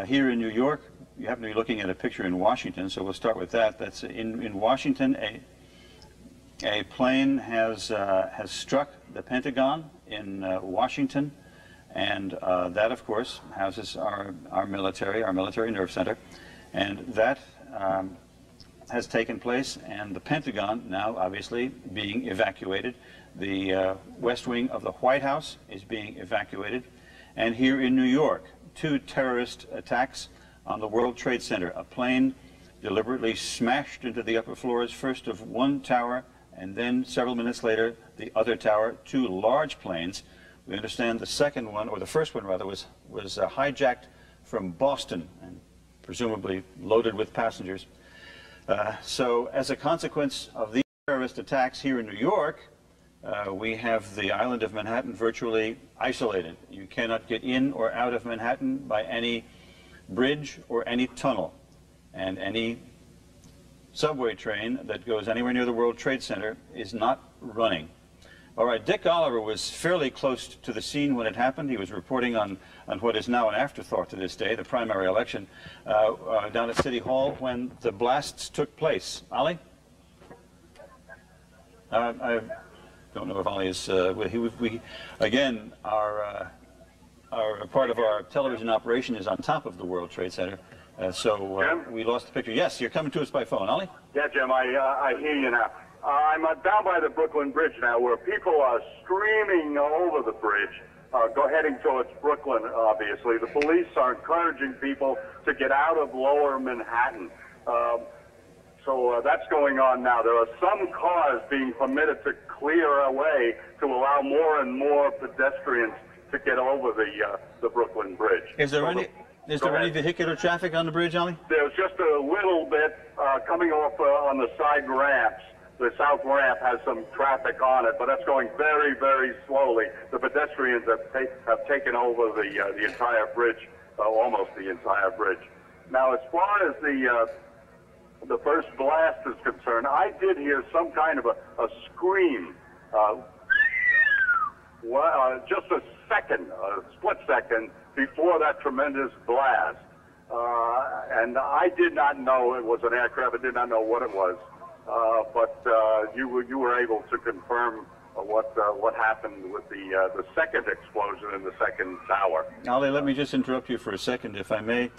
here in New York, you happen to be looking at a picture in Washington, so we'll start with that. That's in Washington, a plane has struck the Pentagon in Washington, and that, of course, houses our military nerve center, and that has taken place, and the Pentagon now obviously being evacuated. The West Wing of the White House is being evacuated, and here in New York, 2 terrorist attacks on the World Trade Center. A plane deliberately smashed into the upper floors, first of one tower, and then several minutes later, the other tower. 2 large planes. We understand the second one, or the first one rather, was hijacked from Boston and presumably loaded with passengers. So as a consequence of these terrorist attacks here in New York, we have the island of Manhattan virtually isolated. You cannot get in or out of Manhattan by any bridge or any tunnel, and any subway train that goes anywhere near the World Trade Center is not running. All right, Dick Oliver was fairly close to the scene when it happened. He was reporting on what is now an afterthought to this day, the primary election, down at City Hall when the blasts took place. Ollie? I don't know if Ollie is, again, our part of our television operation is on top of the World Trade Center, so we lost the picture. Yes, you're coming to us by phone. Ollie? Yeah, Jim, I hear you now. I'm down by the Brooklyn Bridge now, where people are streaming over the bridge, heading towards Brooklyn, obviously. The police are encouraging people to get out of lower Manhattan. So that's going on now. There are some cars being permitted to clear away to allow more and more pedestrians to get over the Brooklyn Bridge. Is there any vehicular traffic on the bridge, Ollie? There's just a little bit coming off on the side ramps. The south ramp has some traffic on it, but that's going very, very slowly. The pedestrians have taken over the entire bridge, almost the entire bridge. Now, as far as the first blast is concerned, I did hear some kind of a scream. Just a split second before that tremendous blast. And I did not know it was an aircraft. I did not know what it was. But you were able to confirm what happened with the second explosion in the second tower. Ollie, let me just interrupt you for a second, if I may.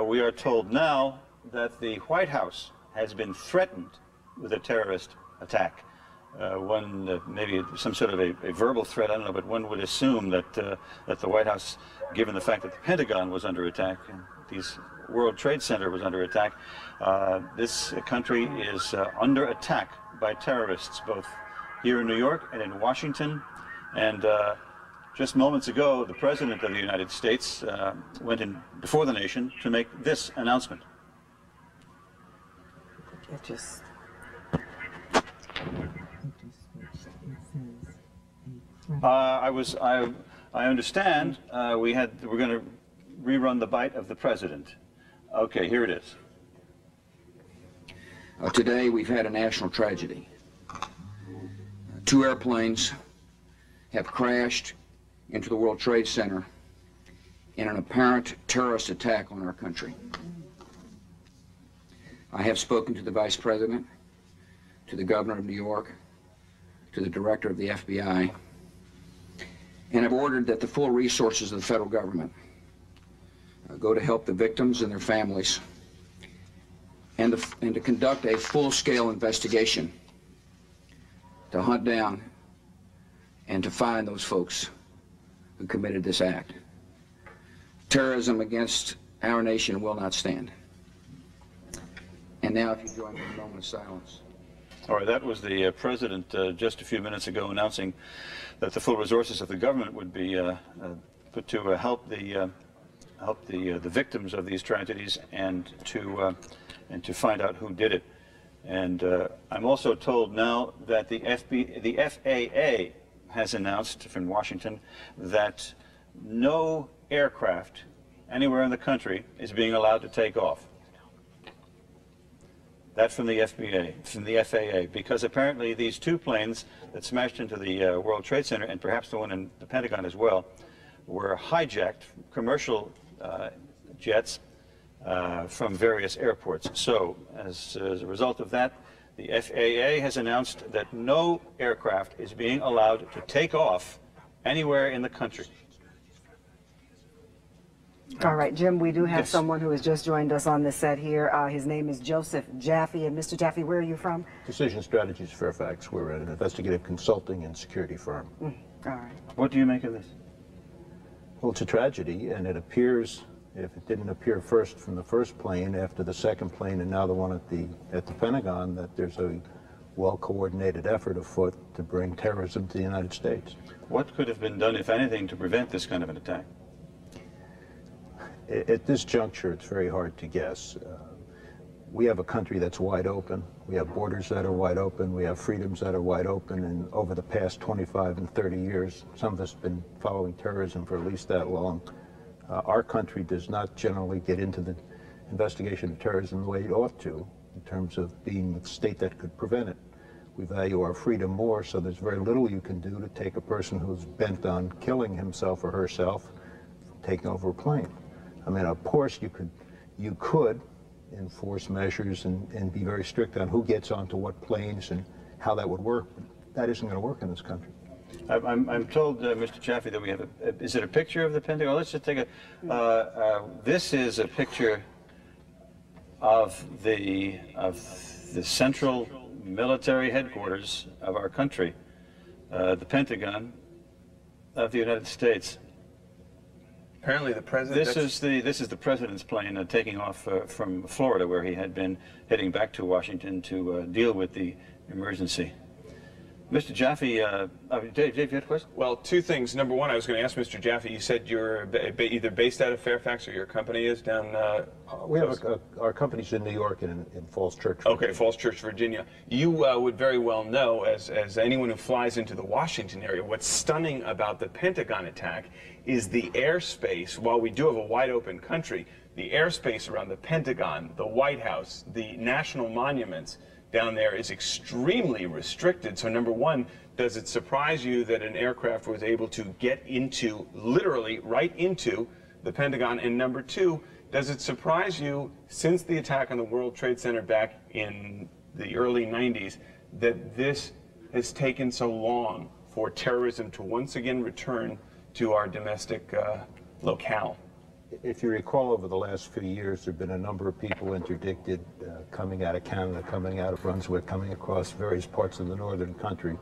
We are told now that the White House has been threatened with a terrorist attack. Maybe some sort of a verbal threat, I don't know, but one would assume that the White House, given the fact that the Pentagon was under attack, and these World Trade Center was under attack, this country is under attack by terrorists, both here in New York and in Washington. And just moments ago, the President of the United States went in before the nation to make this announcement. I understand we're going to rerun the bite of the President. Okay, here it is. Today we've had a national tragedy. 2 airplanes have crashed into the World Trade Center in an apparent terrorist attack on our country. I have spoken to the Vice President, to the Governor of New York, to the Director of the FBI, and have ordered that the full resources of the federal government go to help the victims and their families, and to conduct a full-scale investigation to hunt down and to find those folks who committed this act. Terrorism against our nation will not stand. And now if you join me in a moment of silence. All right, that was the president just a few minutes ago announcing that the full resources of the government would be put to help the victims of these tragedies and to find out who did it. And I'm also told now that the FAA has announced from Washington that no aircraft anywhere in the country is being allowed to take off. That's from the FAA, because apparently these two planes that smashed into the World Trade Center, and perhaps the one in the Pentagon as well, were hijacked commercial jets from various airports. So, as a result of that, the FAA has announced that no aircraft is being allowed to take off anywhere in the country. All right, Jim, we do have someone who has just joined us on the set here. His name is Joseph Jaffe. And Mr. Jaffe, where are you from? Decision Strategies Fairfax. We're an investigative consulting and security firm. All right. What do you make of this? Well, it's a tragedy, and it appears, if it didn't appear first from the first plane, after the second plane, and now the one at the Pentagon, that there's a well-coordinated effort afoot to bring terrorism to the United States. What could have been done, if anything, to prevent this kind of an attack? At this juncture, it's very hard to guess. We have a country that's wide open. We have borders that are wide open. We have freedoms that are wide open. And over the past 25 and 30 years, some of us have been following terrorism for at least that long. Our country does not generally get into the investigation of terrorism the way it ought to, in terms of being the state that could prevent it. We value our freedom more, so there's very little you can do to take a person who's bent on killing himself or herself from taking over a plane. I mean, of course, you could enforce measures and be very strict on who gets onto what planes and how that would work. But that isn't going to work in this country. I'm told, Mr. Jaffe, that we have is it a picture of the Pentagon? Let's just take this is a picture of the central military headquarters of our country, the Pentagon of the United States. Apparently the president... This is the president's plane taking off from Florida, where he had been heading back to Washington to deal with the emergency. Mr. Jaffe, Dave, you had a question? Well, two things. Number one, I was going to ask Mr. Jaffe, you said you're either based out of Fairfax or your company is down... we have our company's in New York and in Falls Church, Virginia. Okay, Falls Church, Virginia. You would very well know, as anyone who flies into the Washington area, what's stunning about the Pentagon attack is the airspace. While we do have a wide open country, the airspace around the Pentagon, the White House, the national monuments down there is extremely restricted. So number one, does it surprise you that an aircraft was able to get into, literally right into the Pentagon? And number two, does it surprise you, since the attack on the World Trade Center back in the early 90s, that this has taken so long for terrorism to once again return to our domestic locale? If you recall, over the last few years, there have been a number of people interdicted coming out of Canada, coming out of Brunswick, coming across various parts of the northern country,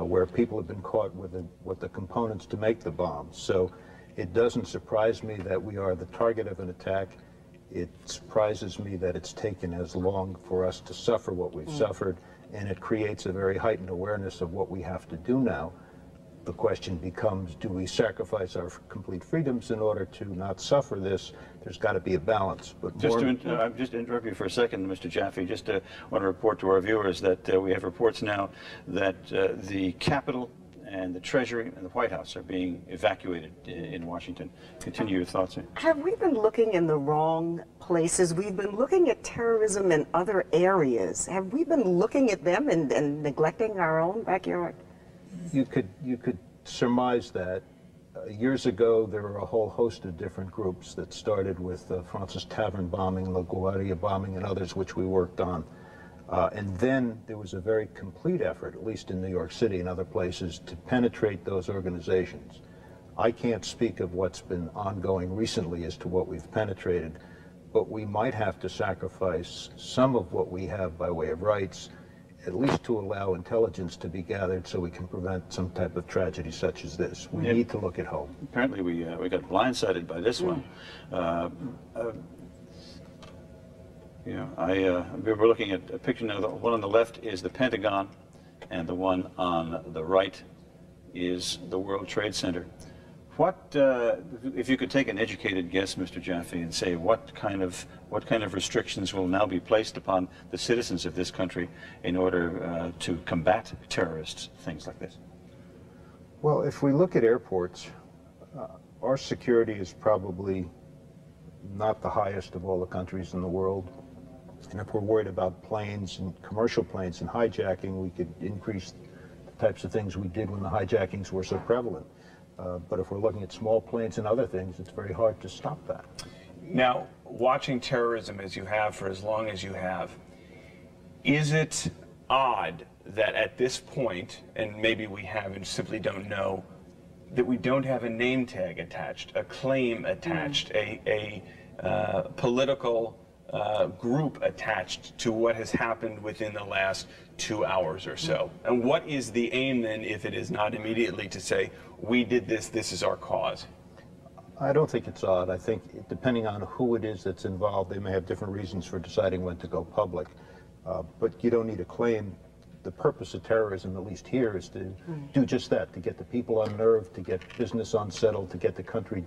where people have been caught with the components to make the bombs. So it doesn't surprise me that we are the target of an attack. It surprises me that it's taken as long for us to suffer what we've suffered, and it creates a very heightened awareness of what we have to do now. The question becomes, do we sacrifice our complete freedoms in order to not suffer this? There's got to be a balance. But just to interrupt you for a second, Mr. Jaffe, just want to report to our viewers that we have reports now that the Capitol and the Treasury and the White House are being evacuated in Washington. Continue your thoughts. Have we been looking in the wrong places? We've been looking at terrorism in other areas. Have we been looking at them and neglecting our own backyard? You could surmise that. Years ago, there were a whole host of different groups that started with the Francis Tavern bombing, LaGuardia bombing, and others which we worked on. And then there was a very complete effort, at least in New York City and other places, to penetrate those organizations. I can't speak of what's been ongoing recently as to what we've penetrated, but we might have to sacrifice some of what we have by way of rights at least to allow intelligence to be gathered so we can prevent some type of tragedy such as this. We need to look at hope. Apparently we got blindsided by this one. We were looking at a picture now. The one on the left is the Pentagon, and the one on the right is the World Trade Center. What, if you could take an educated guess, Mr. Jaffe, and say what kind of restrictions will now be placed upon the citizens of this country in order to combat terrorists, things like this? Well, if we look at airports, our security is probably not the highest of all the countries in the world. And if we're worried about planes and commercial planes and hijacking, we could increase the types of things we did when the hijackings were so prevalent. But if we're looking at small planes and other things, it's very hard to stop that. Now, watching terrorism as you have for as long as you have, is it odd that at this point, and maybe we have and simply don't know, that we don't have a name tag attached, a claim attached, a political group attached to what has happened within the last 2 hours or so? And what is the aim then, if it is not immediately to say, we did this, this is our cause? I don't think it's odd. I think depending on who it is that's involved, they may have different reasons for deciding when to go public. But you don't need a claim. The purpose of terrorism, at least here, is to do just that, to get the people unnerved, to get business unsettled, to get the country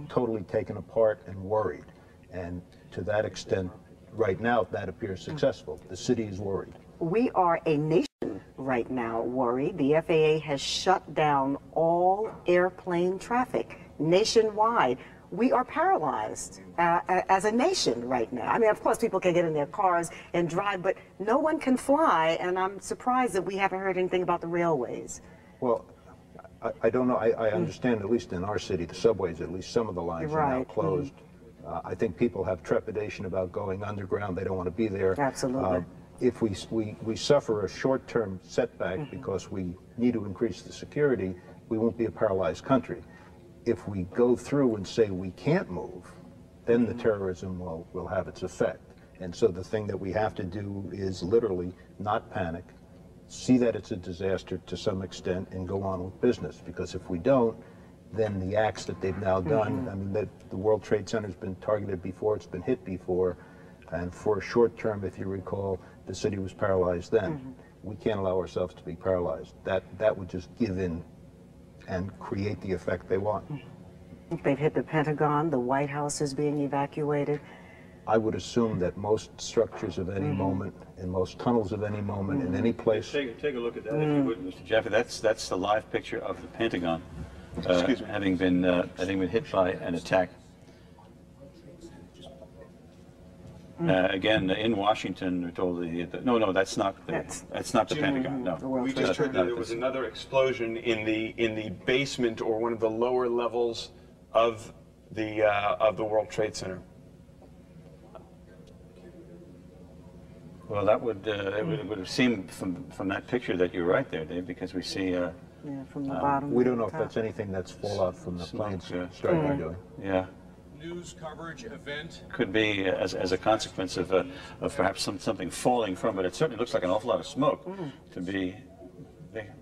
totally taken apart and worried. And to that extent, right now, that appears successful. The city is worried. We are a nation right now worried. The FAA has shut down all airplane traffic nationwide. We are paralyzed as a nation right now. I mean, of course, people can get in their cars and drive, but no one can fly, and I'm surprised that we haven't heard anything about the railways. Well, I don't know. I understand, at least in our city, the subways, at least some of the lines are now closed. I think people have trepidation about going underground. They don't want to be there. Absolutely. If we suffer a short-term setback because we need to increase the security, we won't be a paralyzed country. If we go through and say we can't move, then the terrorism will have its effect. And so the thing that we have to do is literally not panic, see that it's a disaster to some extent, and go on with business. Because if we don't, then the acts that they've now done, I mean, the World Trade Center's been targeted before, it's been hit before, and for a short term, if you recall, the city was paralyzed then. We can't allow ourselves to be paralyzed. That would just give in and create the effect they want. They've hit the Pentagon, the White House is being evacuated. I would assume that most structures of any moment, and most tunnels of any moment, in any place. Take a look at that, if you would, Mr. Jaffe. That's the live picture of the Pentagon, having been hit by an attack. Again, in Washington, we're told no, that's not the Pentagon. No, we just heard that there was another explosion in the basement or one of the lower levels of the World Trade Center. Well, that would it would have seemed from that picture that you're right there, Dave, because we see. From the bottom. We don't know if that's anything that's fallout from the planes starting doing. Yeah. News coverage event. Could be as a consequence of perhaps something falling from it. It certainly looks like an awful lot of smoke to be there.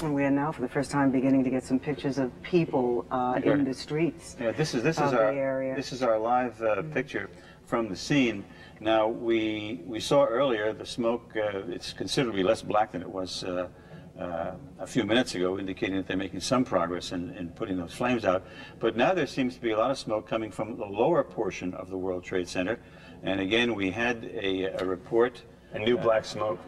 And we are now, for the first time, beginning to get some pictures of people in the streets. Yeah, this is our live picture from the scene. Now we saw earlier the smoke. It's considerably less black than it was a few minutes ago, indicating that they're making some progress in putting those flames out. But now there seems to be a lot of smoke coming from the lower portion of the World Trade Center. And again, we had a report. A new black smoke.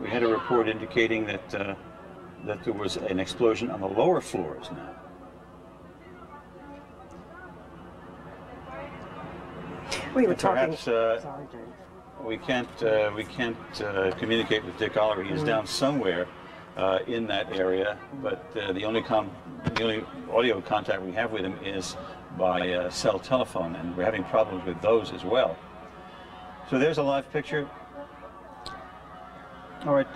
We had a report indicating that there was an explosion on the lower floors now. We were talking. Perhaps, we can't communicate with Dick Oliver. He is down somewhere in that area, but the only audio contact we have with him is by cell telephone, and we're having problems with those as well. So there's a live picture. All right,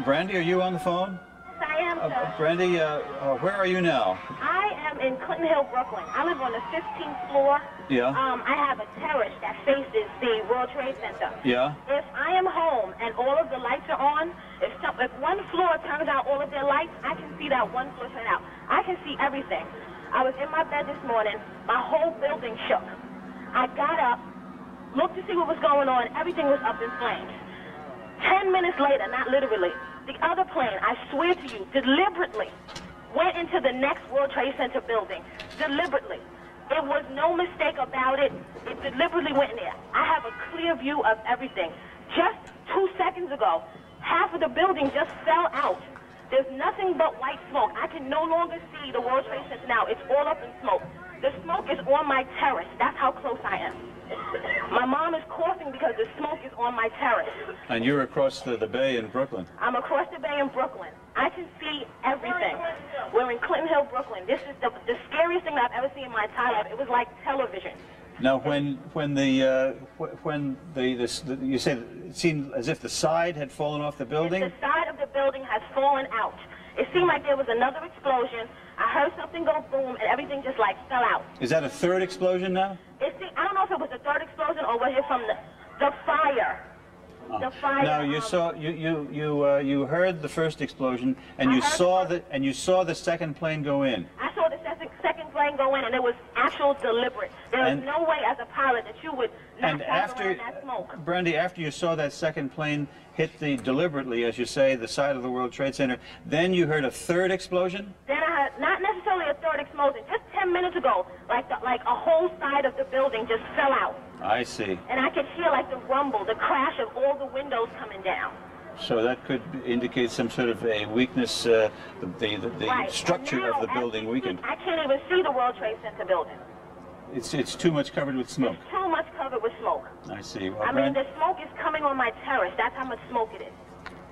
Brandy, are you on the phone? I am, sir. Brandy, where are you now? I am in Clinton Hill, Brooklyn. I live on the 15th floor. Yeah. I have a terrace that faces the World Trade Center. Yeah. If I am home and all of the lights are on, if one floor turns out all of their lights, I can see that one floor turn out. I can see everything. I was in my bed this morning. My whole building shook. I got up, looked to see what was going on. Everything was up in flames. 10 minutes later, not literally, the other plane, I swear to you, deliberately went into the next World Trade Center building. Deliberately. It was no mistake about it. It deliberately went in there. I have a clear view of everything. Just 2 seconds ago, half of the building just fell out. There's nothing but white smoke. I can no longer see the World Trade Center now. It's all up in smoke. The smoke is on my terrace. That's how close I am. My mom is coughing because the smoke is on my terrace. And you're across the bay in Brooklyn. I'm across the bay in Brooklyn. I can see everything. We're in Clinton Hill, Brooklyn. This is the scariest thing I've ever seen in my entire life. It was like television. Now, you said it seemed as if the side had fallen off the building? The side of the building has fallen out. It seemed like there was another explosion. I heard something go boom, and everything just like fell out. Is that a third explosion now? I don't know if it was the third explosion or was it from the fire. Oh. The fire. Now you saw you heard the first explosion, and you saw the second plane go in. I saw the second plane go in, and it was actual deliberate. There is no way as a pilot that you would not travel around that smoke. Brandy, after you saw that second plane hit deliberately, as you say, the side of the World Trade Center, then you heard a third explosion? Then I heard, not necessarily a third explosion, just 10 minutes ago, like a whole side of the building just fell out. I see. And I could hear like the rumble, the crash of all the windows coming down. So that could indicate some sort of a weakness, the Right. structure Now, of the building weakened. I can't even see the World Trade Center building. It's too much covered with smoke. It's too much covered with smoke. I see. Well, I mean, the smoke is coming on my terrace. That's how much smoke it is.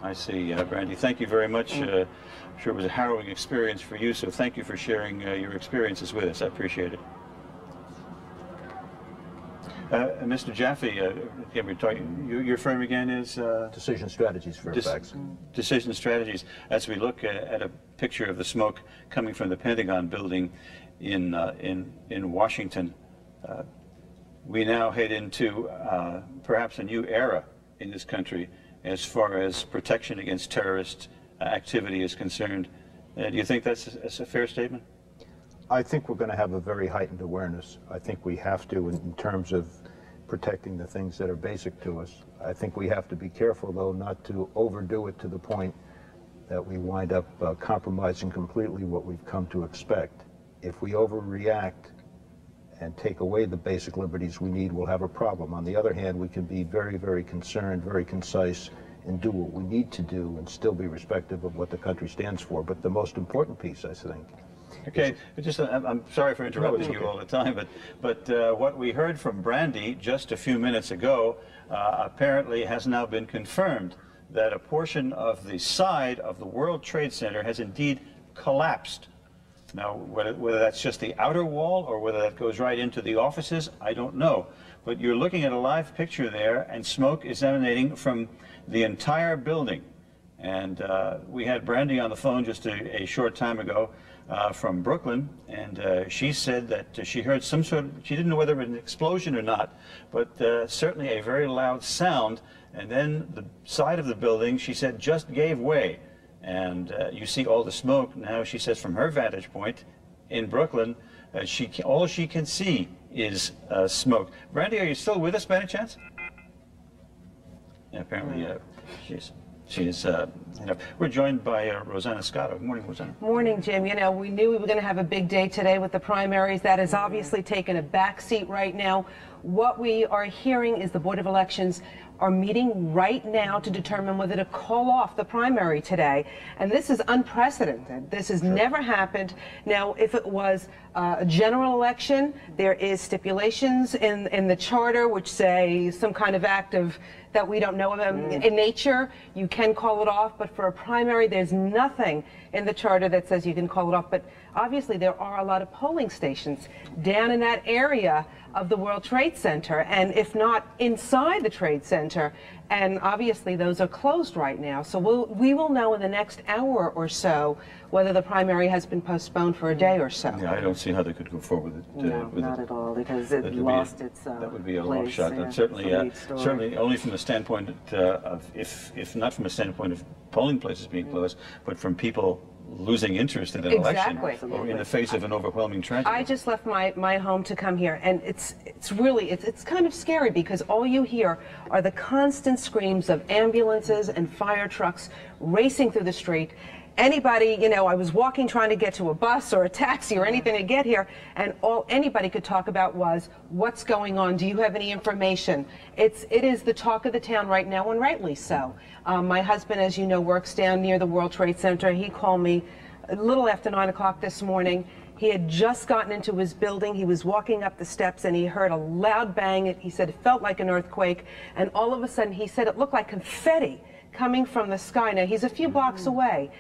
I see, Brandy. Thank you very much. I'm sure it was a harrowing experience for you, so thank you for sharing your experiences with us. I appreciate it. Mr. Jaffe, your firm again is? Decision Strategies for Fairfax. Decision Strategies. As we look at a picture of the smoke coming from the Pentagon building in Washington, we now head into perhaps a new era in this country as far as protection against terrorist activity is concerned. Do you think that's a fair statement? I think we're going to have a very heightened awareness. I think we have to in terms of protecting the things that are basic to us. I think we have to be careful, though, not to overdo it to the point that we wind up compromising completely what we've come to expect. If we overreact and take away the basic liberties we need, we'll have a problem. On the other hand, we can be very, very concerned, very concise, and do what we need to do and still be respectful of what the country stands for. But the most important piece, I think. Okay, I'm sorry for interrupting you all the time, but what we heard from Brandy just a few minutes ago apparently has now been confirmed that a portion of the side of the World Trade Center has indeed collapsed. Now, whether that's just the outer wall or whether that goes right into the offices, I don't know. But you're looking at a live picture there, and smoke is emanating from the entire building. And we had Brandy on the phone just a short time ago from Brooklyn, and she said that she heard some sort of, she didn't know whether it was an explosion or not, but certainly a very loud sound, and then the side of the building, she said, just gave way. And you see all the smoke. Now, she says from her vantage point in Brooklyn, all she can see is smoke. Brandy, are you still with us by any chance? Yeah, apparently she's we're joined by Rosanna Scotto. Good morning, Rosanna. Morning, Jim. You know, we knew we were going to have a big day today with the primaries. That has obviously taken a back seat right now. What we are hearing is the Board of Elections are meeting right now to determine whether to call off the primary today. And this is unprecedented. This has never happened. Now, if it was a general election, there is stipulations in the charter which say some kind of act of that we don't know of in nature, you can call it off. But for a primary, there's nothing in the charter that says you can call it off. But obviously there are a lot of polling stations down in that area of the World Trade Center, and if not inside the Trade Center, and obviously those are closed right now. So we will know in the next hour or so whether the primary has been postponed for a day or so. Yeah, I don't see how they could go forward with it. No, not at all, because it lost its that would be a long place, shot. yeah. And certainly, It's a lead story. certainly only from the standpoint of, if not from a standpoint of polling places being closed, but from people losing interest in an election or in the face of an overwhelming tragedy. I just left my home to come here, and it's really kind of scary, because all you hear are the constant screams of ambulances and fire trucks racing through the street. Anybody, you know, I was walking trying to get to a bus or a taxi or anything to get here, and all anybody could talk about was, what's going on? Do you have any information? It is the talk of the town right now, and rightly so. My husband, as you know, works down near the World Trade Center. He called me a little after 9 o'clock this morning. He had just gotten into his building. He was walking up the steps, and he heard a loud bang. He said it felt like an earthquake, and all of a sudden, he said it looked like confetti coming from the sky. Now, he's a few blocks away,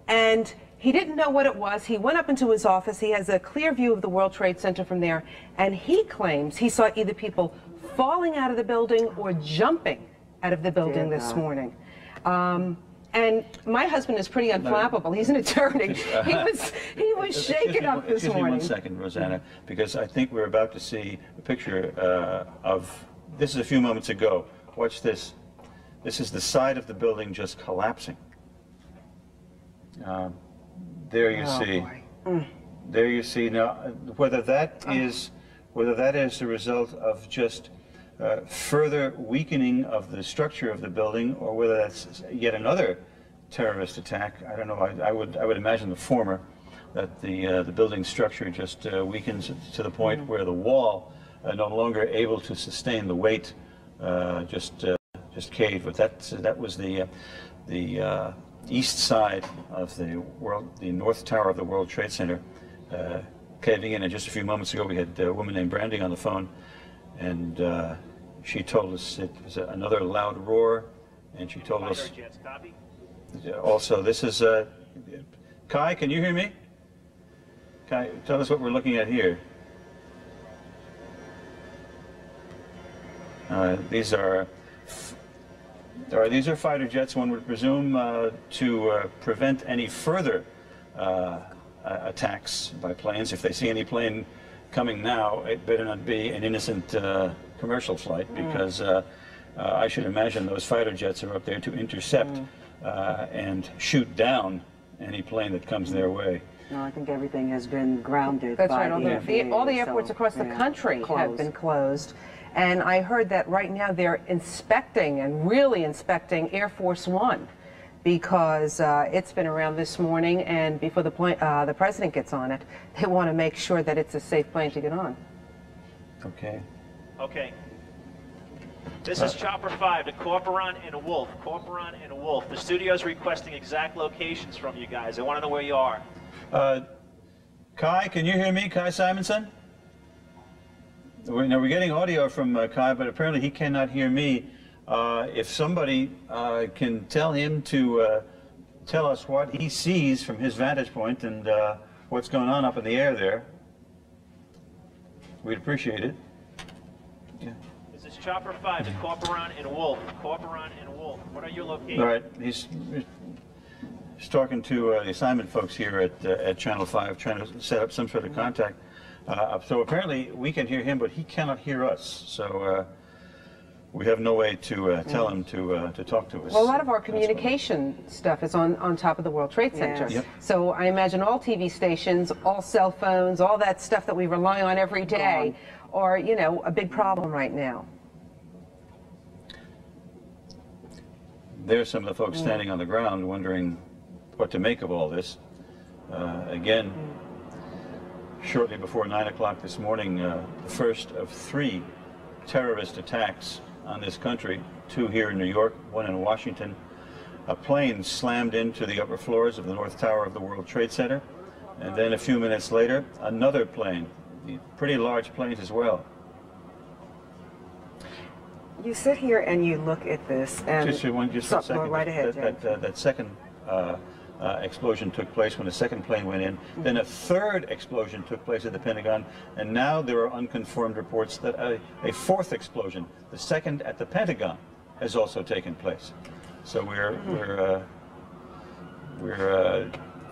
and he didn't know what it was. He went up into his office. He has a clear view of the World Trade Center from there, and he claims he saw either people falling out of the building or jumping out of the building this morning. And my husband is pretty unflappable. He's an attorney. He was shaken up this morning. Excuse me 1 second, Rosanna, because I think we're about to see a picture of, this is a few moments ago. Watch this. This is the side of the building just collapsing. There you see. There you see. Now, whether that is the result of just further weakening of the structure of the building, or whether that's yet another terrorist attack, I don't know. I would imagine the former, that the building structure just weakens to the point where the wall, no longer able to sustain the weight, just caved. But that was the east side of the north tower of the World Trade Center caving in. And just a few moments ago, we had a woman named Brandy on the phone, and she told us it was another loud roar, and she told us also, this is Kai, can you hear me? Kai, tell us what we're looking at here. These are fighter jets, one would presume, to prevent any further attacks by planes. If they see any plane coming now, it better not be an innocent commercial flight, because I should imagine those fighter jets are up there to intercept and shoot down any plane that comes their way. No, I think everything has been grounded. That's by right. All the airports across the country have been closed. And I heard that right now they're inspecting, and really inspecting, Air Force One, because it's been around this morning, and before the president gets on it, they want to make sure that it's a safe plane to get on. Okay. Okay. This is Chopper 5 to Corporon and Wolf. Corporon and Wolf. The studio's requesting exact locations from you guys. I want to know where you are. Kai, can you hear me? Kai Simonson? Now, we're getting audio from Kai, but apparently he cannot hear me. If somebody can tell him to tell us what he sees from his vantage point and what's going on up in the air there, we'd appreciate it. Yeah. This is Chopper 5 to Corporon and Wolf. Corporon and Wolf. What are your locations? All right. He's talking to the assignment folks here at Channel 5, trying to set up some sort of contact. So apparently we can hear him, but he cannot hear us. So we have no way to tell him to talk to us. Well, a lot of our communication stuff is on top of the World Trade Center. Yes. Yep. So I imagine all TV stations, all cell phones, all that stuff that we rely on every day are, you know, a big problem right now. There's some of the folks standing on the ground wondering what to make of all this. Again, shortly before 9 o'clock this morning, the first of 3 terrorist attacks on this country, 2 here in New York, 1 in Washington. A plane slammed into the upper floors of the North Tower of the World Trade Center, and then a few minutes later, another plane, pretty large planes as well. You sit here and you look at this, and just a second. right ahead, that second explosion took place when a second plane went in. Then a third explosion took place at the Pentagon, and now there are unconfirmed reports that a fourth explosion, the second at the Pentagon, has also taken place. So we're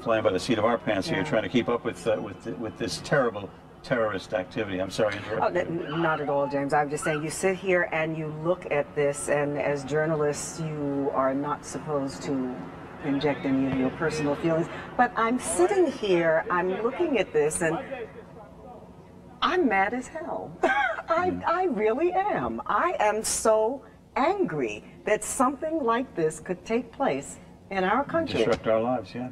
flying by the seat of our pants here, trying to keep up with this terrible terrorist activity. I'm sorry to interrupt you. Not at all, James. I'm just saying, you sit here and you look at this, and as journalists, you are not supposed to inject any of your personal feelings. But I'm sitting here, I'm looking at this, and I'm mad as hell. I really am. I am so angry that something like this could take place in our country. Disrupt our lives, yeah.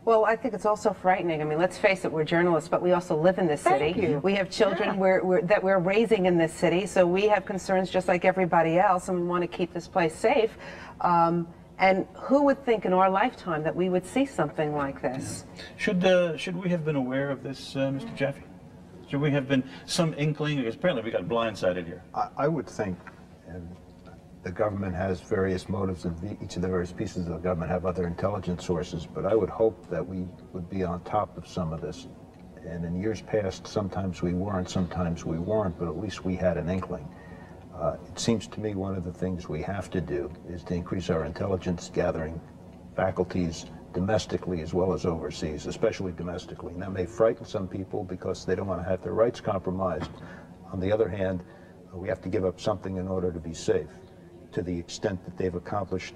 Well, I think it's also frightening. I mean, let's face it, we're journalists, but we also live in this city. Thank you. We have children that we're raising in this city, so we have concerns just like everybody else, and we want to keep this place safe. And who would think in our lifetime that we would see something like this? Yeah. Should we have been aware of this, Mr. Jaffe? Should we have been some inkling? Because apparently we got blindsided here. I would think, and the government has various motives, and each of the various pieces of the government have other intelligence sources, but I would hope that we would be on top of some of this. And in years past, sometimes we weren't, sometimes we weren't, but at least we had an inkling. It seems to me one of the things we have to do is to increase our intelligence gathering faculties domestically as well as overseas, especially domestically. And that may frighten some people because they don't want to have their rights compromised. On the other hand, we have to give up something in order to be safe. To the extent that they've accomplished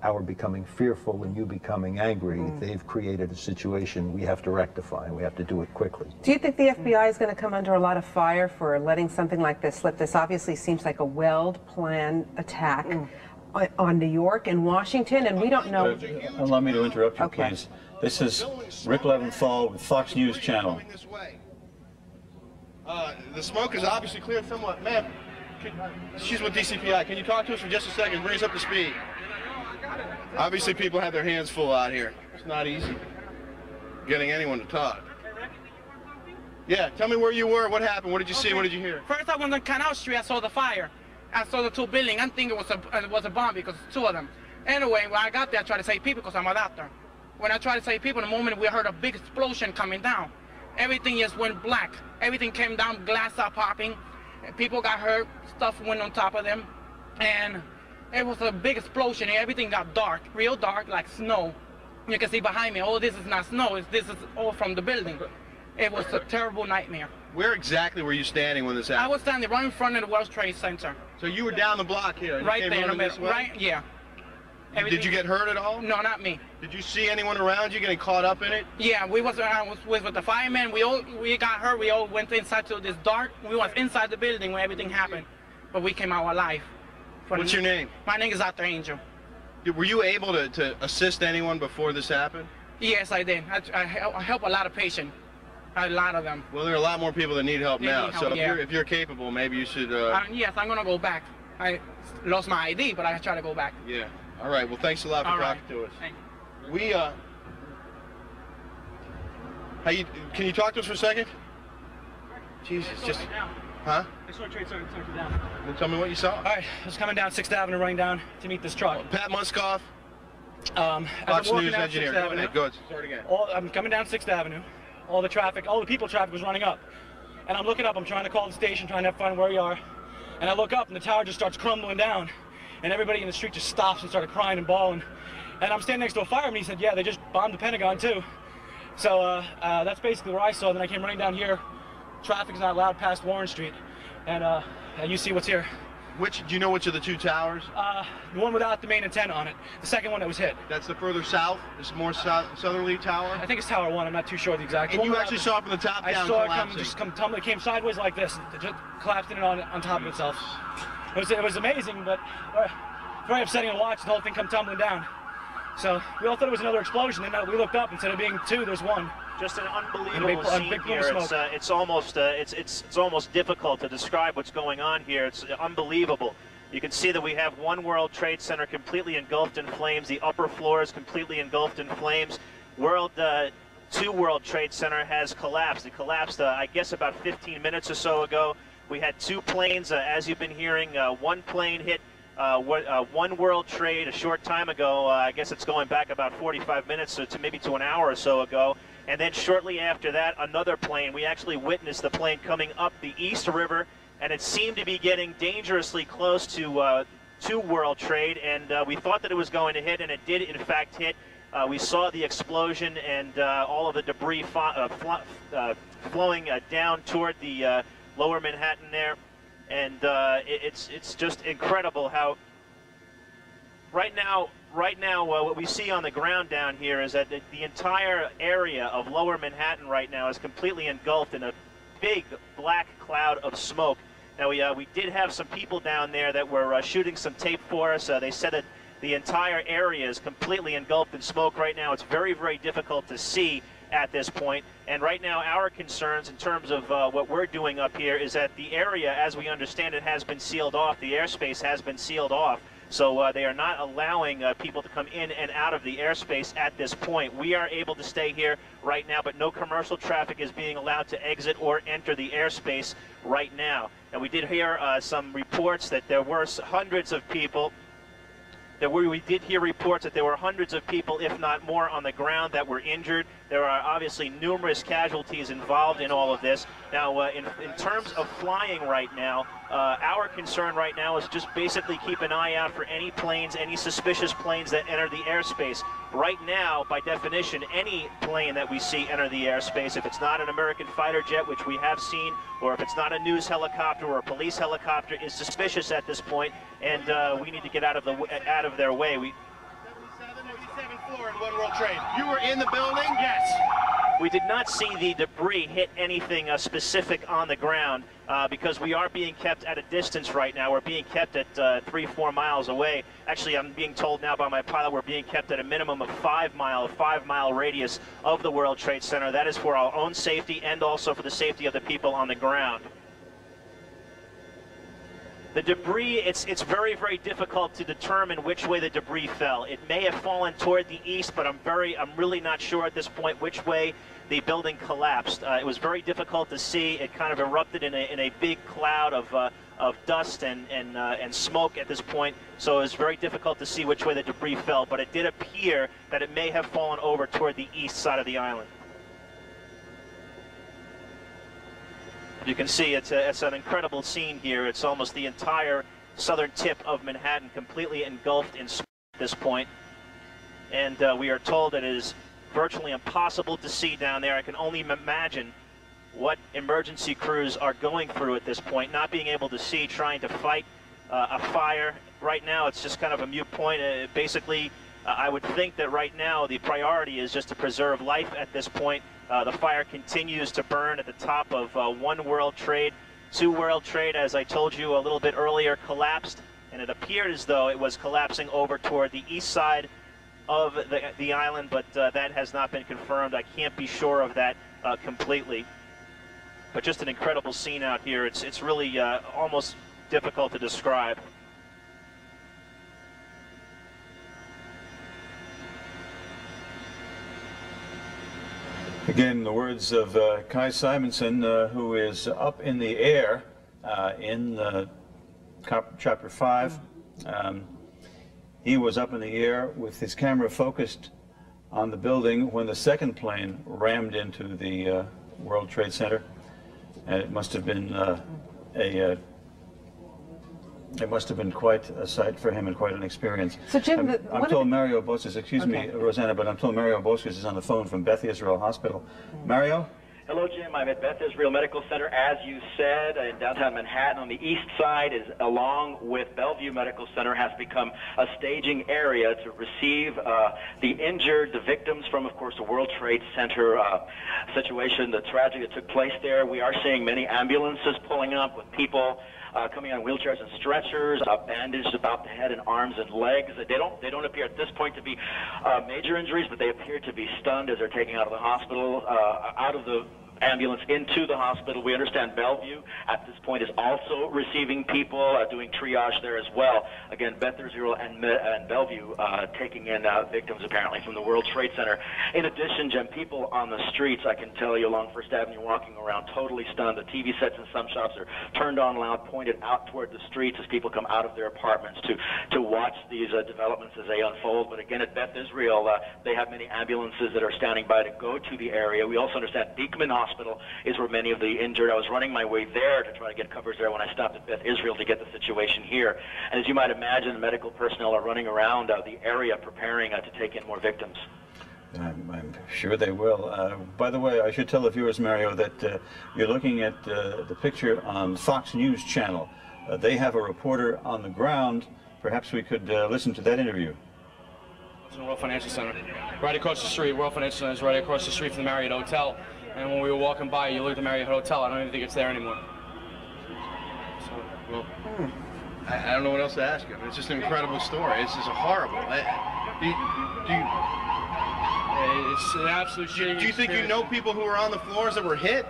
our becoming fearful and you becoming angry, they've created a situation we have to rectify, and we have to do it quickly. Do you think the FBI is going to come under a lot of fire for letting something like this slip? This obviously seems like a well-planned attack on New York and Washington, and we don't know... Allow me to interrupt you, please. This is Rick Leventhal with Fox News Channel. The smoke is obviously cleared somewhat. Ma'am, she's with DCPI. Can you talk to us for just a second? Bring us up to speed. Obviously, people have their hands full out here. It's not easy getting anyone to talk. Yeah, tell me where you were. What happened? What did you see? What did you hear? First, I went on Canal Street. I saw the fire. I saw the two buildings. I think it was a bomb because two of them. Anyway, when I got there, I tried to save people because I'm a doctor. When I tried to save people, in the moment we heard a big explosion coming down. Everything just went black. Everything came down, glass are popping. People got hurt. Stuff went on top of them, and it was a big explosion. And everything got dark, real dark, like snow. You can see behind me. Oh, this is not snow. This is all from the building. It was a terrible nightmare. Where exactly were you standing when this happened? I was standing right in front of the World Trade Center. So you were down the block here? And Right you came there in the running this middle. way? Right, yeah. Did you get hurt at all? No, not me. Did you see anyone around you getting caught up in it? Yeah, I was with the firemen. We got hurt. We all went inside to this dark. We was inside the building when everything happened, but we came out alive. What's your name? My name is Dr. Angel. Were you able to assist anyone before this happened? Yes, I did. I help a lot of patients. A lot of them. Well, there are a lot more people that need help now. Need help, so yeah. if you're capable, maybe you should. Yes, I'm gonna go back. I lost my ID, but I try to go back. Yeah. All right. Well, thanks a lot for talking to us. We can you talk to us for a second? Jesus, just. Huh? I saw a Trade Center down. Well, tell me what you saw. All right, I was coming down 6th Avenue, running down to meet this truck. Pat Muskoff, Fox News engineer. Go ahead, go ahead. Start again. I'm coming down 6th Avenue. All the traffic, all the people traffic was running up. And I'm looking up, I'm trying to call the station, trying to find where we are. And I look up and the tower just starts crumbling down. And everybody in the street just stops and started crying and bawling. And I'm standing next to a fireman, he said, yeah, they just bombed the Pentagon too. So that's basically where I saw. Then I came running down here. Traffic's not allowed past Warren Street. And you see what's here. Do you know which of the two towers? The one without the main antenna on it. The second one that was hit. That's the further south? This more southerly tower? I think it's Tower 1. I'm not too sure the exact. And you actually saw it from the top down collapsing? I saw it come came sideways like this. It just collapsed in on top of itself. It was amazing, but very upsetting to watch the whole thing come tumbling down. So we all thought it was another explosion, and we looked up. Instead of being two, there's one. Just an unbelievable scene here. It's almost difficult to describe what's going on here. It's unbelievable. You can see that we have one World Trade Center completely engulfed in flames. The upper floor is completely engulfed in flames. Two World Trade Center has collapsed. It collapsed, I guess, about 15 minutes or so ago. We had two planes, as you've been hearing. One plane hit One World Trade a short time ago. I guess it's going back about 45 minutes to maybe to an hour or so ago. And then shortly after that, another plane. We actually witnessed the plane coming up the East River, and it seemed to be getting dangerously close to World Trade, and we thought that it was going to hit, and it did in fact hit. We saw the explosion and all of the debris flowing down toward the lower Manhattan there, and it's just incredible how right now what we see on the ground down here is that the entire area of lower Manhattan right now is completely engulfed in a big black cloud of smoke. Now we did have some people down there that were shooting some tape for us. They said that the entire area is completely engulfed in smoke right now. It's very, very difficult to see at this point. And right now our concerns in terms of what we're doing up here is that the area, as we understand it, has been sealed off. The airspace has been sealed off. So they are not allowing people to come in and out of the airspace at this point. We are able to stay here right now, but no commercial traffic is being allowed to exit or enter the airspace right now. And we did hear some reports that there were hundreds of people. We did hear reports that there were hundreds of people, if not more, on the ground that were injured. There are obviously numerous casualties involved in all of this. Now, in terms of flying right now, our concern right now is just basically keep an eye out for any planes, any suspicious planes that enter the airspace. Right now, by definition, any plane that we see enter the airspace, if it's not an American fighter jet, which we have seen, or if it's not a news helicopter or a police helicopter, is suspicious at this point, and we need to get out of their way. 77th floor in One World Trade. You were in the building? Yes. We did not see the debris hit anything specific on the ground because we are being kept at a distance right now. We're being kept at 3-4 miles away. Actually, I'm being told now by my pilot we're being kept at a minimum of 5 mile radius of the World Trade Center. That is for our own safety and also for the safety of the people on the ground. The debris, it's very, very difficult to determine which way the debris fell. It may have fallen toward the east, but I'm really not sure at this point which way the building collapsed. It was very difficult to see. It kind of erupted in a big cloud of dust and smoke at this point, so it was very difficult to see which way the debris fell, but it did appear that it may have fallen over toward the east side of the island. You can see it's an incredible scene here. It's almost the entire southern tip of Manhattan completely engulfed in smoke at this point. And we are told that it is virtually impossible to see down there. I can only imagine what emergency crews are going through at this point, not being able to see, trying to fight a fire. Right now it's just kind of a moot point. Basically, I would think that right now the priority is just to preserve life at this point. The fire continues to burn at the top of One World Trade. Two World Trade, as I told you a little bit earlier, collapsed, and it appeared as though it was collapsing over toward the east side of the island, but that has not been confirmed. I can't be sure of that completely. But just an incredible scene out here. It's really almost difficult to describe. Again, the words of Kai Simonson, who is up in the air in Chapter 5. He was up in the air with his camera focused on the building when the second plane rammed into the World Trade Center. And it must have been quite a sight for him and quite an experience. So Jim, I'm told Mario Boscos, excuse me, Rosanna, but I'm told Mario Boscos is on the phone from Beth Israel Hospital. Mario? Hello, Jim. I'm at Beth Israel Medical Center, as you said, in downtown Manhattan. On the east side, is along with Bellevue Medical Center, has become a staging area to receive the injured, the victims from, of course, the World Trade Center situation, the tragedy that took place there. We are seeing many ambulances pulling up with people coming on wheelchairs and stretchers, bandaged about the head and arms and legs. They don't appear at this point to be major injuries, but they appear to be stunned as they're taken out of the hospital, out of the ambulance into the hospital. We understand Bellevue at this point is also receiving people, doing triage there as well. Again, Beth Israel and Bellevue taking in victims apparently from the World Trade Center. In addition, Jim, people on the streets, I can tell you, along First Avenue walking around totally stunned. The TV sets in some shops are turned on loud, pointed out toward the streets as people come out of their apartments to watch these developments as they unfold. But again, at Beth Israel, they have many ambulances that are standing by to go to the area. We also understand Beekman Hospital is where many of the injured. I was running my way there to try to get coverage there when I stopped at Beth Israel to get the situation here. And as you might imagine, medical personnel are running around the area preparing to take in more victims. I'm sure they will. By the way, I should tell the viewers, Mario, that you're looking at the picture on Fox News Channel. They have a reporter on the ground. Perhaps we could listen to that interview. It's in the World Financial Center. Right across the street, World Financial Center is right across the street from the Marriott Hotel. And when we were walking by, you look at the Marriott Hotel, I don't even think it's there anymore. So, well, I don't know what else to ask you. I mean, it's just an incredible story. It's just horrible. It's an absolute shitty. Do you think you know people who were on the floors that were hit?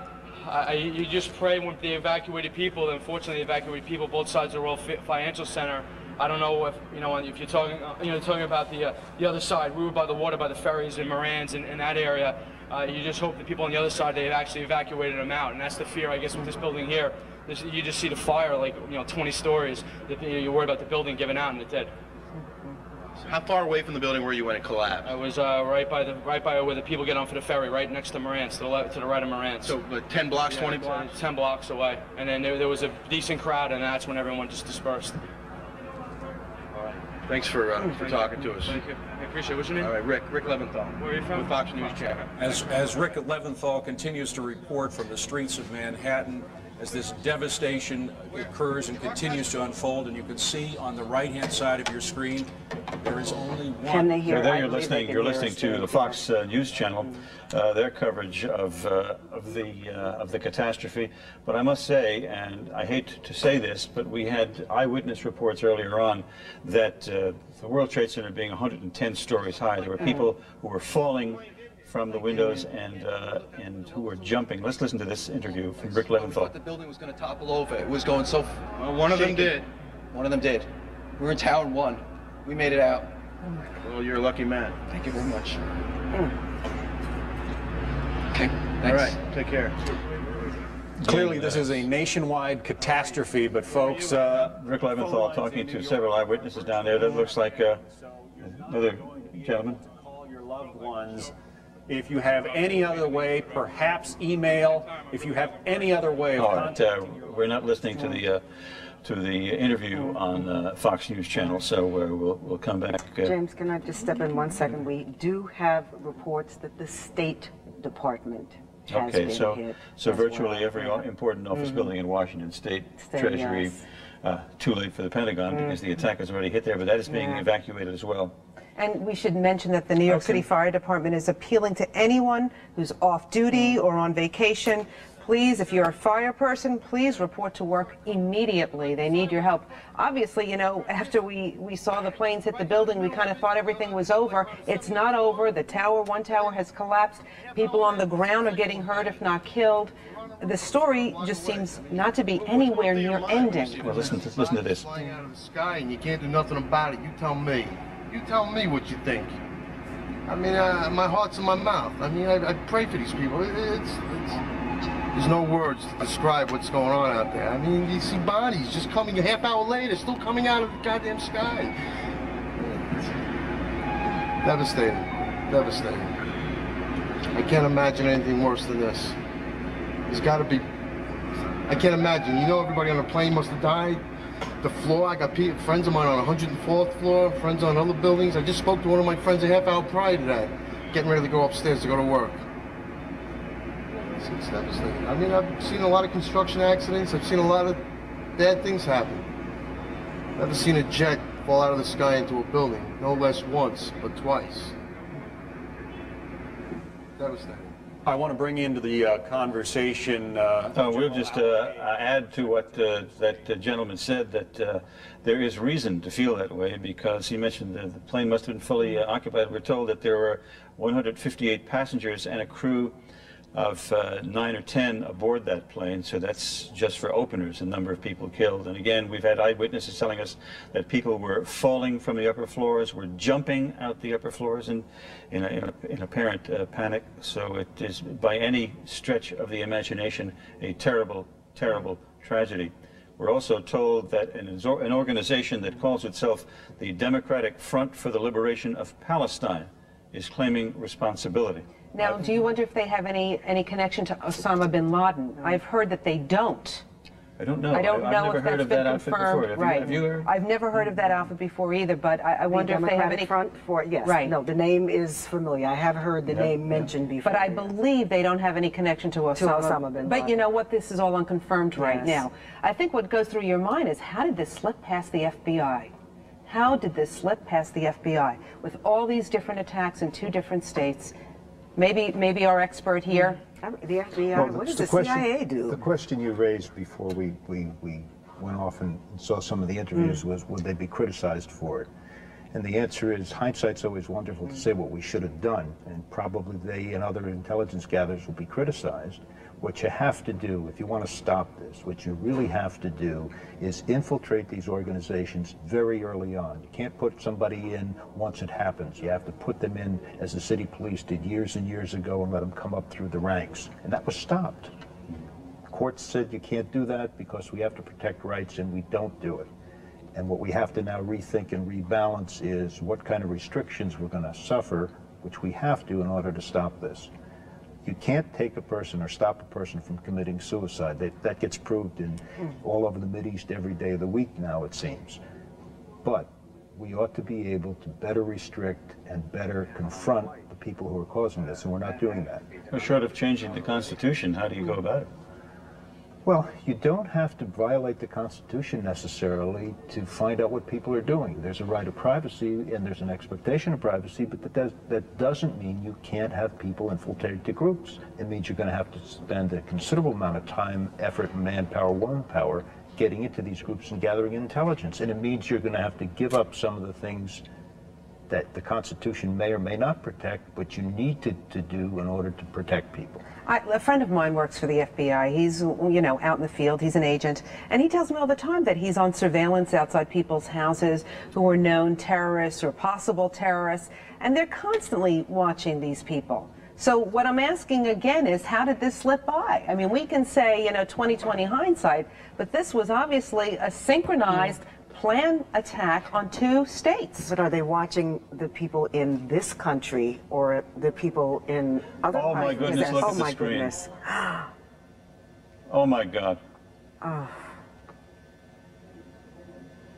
You just pray when they evacuated people. Unfortunately, they evacuated people both sides of the World Financial Center. I don't know if if you're talking talking about the other side. We were by the water, by the ferries and Moran's in that area. You just hope the people on the other side, they have actually evacuated them out, and that's the fear, I guess, with this building here. You just see the fire, like 20 stories. You worry about the building giving out and it's dead. How far away from the building were you when it collapsed? I was right by where the people get on for the ferry, right next to Moran's, to the right of Moran's. So 10 blocks, 20 blocks? 10 blocks away. And then there was a decent crowd, and that's when everyone just dispersed. All right. Thanks for talking to us. Thank you. I appreciate it. What's your name? All right, Rick Leventhal. Where are you from? With Fox News Channel. As Rick Leventhal continues to report from the streets of Manhattan, as this devastation occurs and continues to unfold, and you can see on the right-hand side of your screen, there is only one. Can they hear? So there you're listening to the Fox News Channel, their coverage of the catastrophe. But I must say, and I hate to say this, but we had eyewitness reports earlier on that the World Trade Center being 110 stories high, there were people who were falling from the windows and who were jumping. Let's listen to this interview from Rick Leventhal. We thought the building was going to topple over. It was going so. Well, one of them did. One of them did. We were in Tower 1. We made it out. Well, you're a lucky man. Thank you very much. Okay. Thanks. All right. Take care. Clearly, this is a nationwide catastrophe, but folks... Rick Leventhal talking to several eyewitnesses down there. That looks like another gentleman. Call your loved ones. If you have any other way, perhaps email. If you have any other way of contacting... we're not listening to the interview on Fox News Channel, so we'll come back. James, can I just step in 1 second? We do have reports that the State Department has been hit. So virtually every important office building in Washington State, Treasury, too late for the Pentagon because the attack has already hit there, but that is being evacuated as well. And we should mention that the New York City Fire Department is appealing to anyone who's off duty or on vacation. Please, if you're a fire person, please report to work immediately. They need your help. Obviously, after we saw the planes hit the building, we kind of thought everything was over. It's not over. The one tower has collapsed. People on the ground are getting hurt, if not killed. The story just seems not to be anywhere near ending. Well, listen to this. Flying out of the sky and you can't do nothing about it. You tell me. You tell me what you think. I mean, my heart's in my mouth. I mean, I pray for these people. There's no words to describe what's going on out there. I mean, you see bodies just coming a half hour later, still coming out of the goddamn sky. Devastating. Devastating. I can't imagine anything worse than this. There's got to be... I can't imagine. Everybody on the plane must have died. The floor, I got friends of mine on 104th floor, friends on other buildings. I just spoke to one of my friends a half hour prior to that, getting ready to go upstairs to go to work. It's devastating. I mean, I've seen a lot of construction accidents. I've seen a lot of bad things happen. Never seen a jet fall out of the sky into a building, no less once, but twice. Devastating. I want to bring into the conversation... we'll just add to what that gentleman said, that there is reason to feel that way, because he mentioned that the plane must have been fully occupied. We're told that there were 158 passengers and a crew of 9 or 10 aboard that plane, so that's just for openers, a number of people killed. And again, we've had eyewitnesses telling us that people were falling from the upper floors, were jumping out the upper floors in apparent panic. So it is, by any stretch of the imagination, a terrible, terrible tragedy. We're also told that an organization that calls itself the Democratic Front for the Liberation of Palestine is claiming responsibility. Now, do you wonder if they have any connection to Osama bin Laden? I've heard that they don't. I don't know. I don't know I've never if heard that's of been that outfit confirmed. before. Right. Have you heard? I've never heard of that outfit before either, but I wonder if they have any... Front for, yes. Right. No, the name is familiar. I have heard the name mentioned before. But I believe they don't have any connection to Osama bin Laden. But you know what? This is all unconfirmed right now. I think what goes through your mind is, how did this slip past the FBI? How did this slip past the FBI? With all these different attacks in 2 different states, maybe our expert here. The FBI, what does the CIA do? The question you raised before we went off and saw some of the interviews was, would they be criticized for it? And the answer is, hindsight's always wonderful to say what we should have done, and probably they and other intelligence gatherers will be criticized. What you have to do, if you want to stop this, what you really have to do is infiltrate these organizations very early on. You can't put somebody in once it happens. You have to put them in, as the city police did years and years ago, and let them come up through the ranks. And that was stopped. Courts said you can't do that because we have to protect rights, and we don't do it. And what we have to now rethink and rebalance is what kind of restrictions we're going to suffer, which we have to in order to stop this. You can't take a person or stop a person from committing suicide. That gets proved in all over the Mideast every day of the week now, it seems. But we ought to be able to better restrict and better confront the people who are causing this, and we're not doing that. Well, short of changing the Constitution, how do you go about it? Well, you don't have to violate the Constitution necessarily to find out what people are doing. There's a right of privacy and there's an expectation of privacy, but that doesn't mean you can't have people infiltrated to groups. It means you're going to have to spend a considerable amount of time, effort, and manpower, womanpower, getting into these groups and gathering intelligence. And it means you're going to have to give up some of the things that the Constitution may or may not protect, but you need to do in order to protect people. A friend of mine works for the FBI. He's, you know, out in the field. He's an agent. And he tells me all the time that he's on surveillance outside people's houses who are known terrorists or possible terrorists. And they're constantly watching these people. So what I'm asking again is, how did this slip by? I mean, we can say, you know, 20/20 hindsight, but this was obviously a synchronized planned attack on 2 states. But are they watching the people in this country or the people in other Oh my goodness, look at the screen. Goodness. Oh my God. Oh.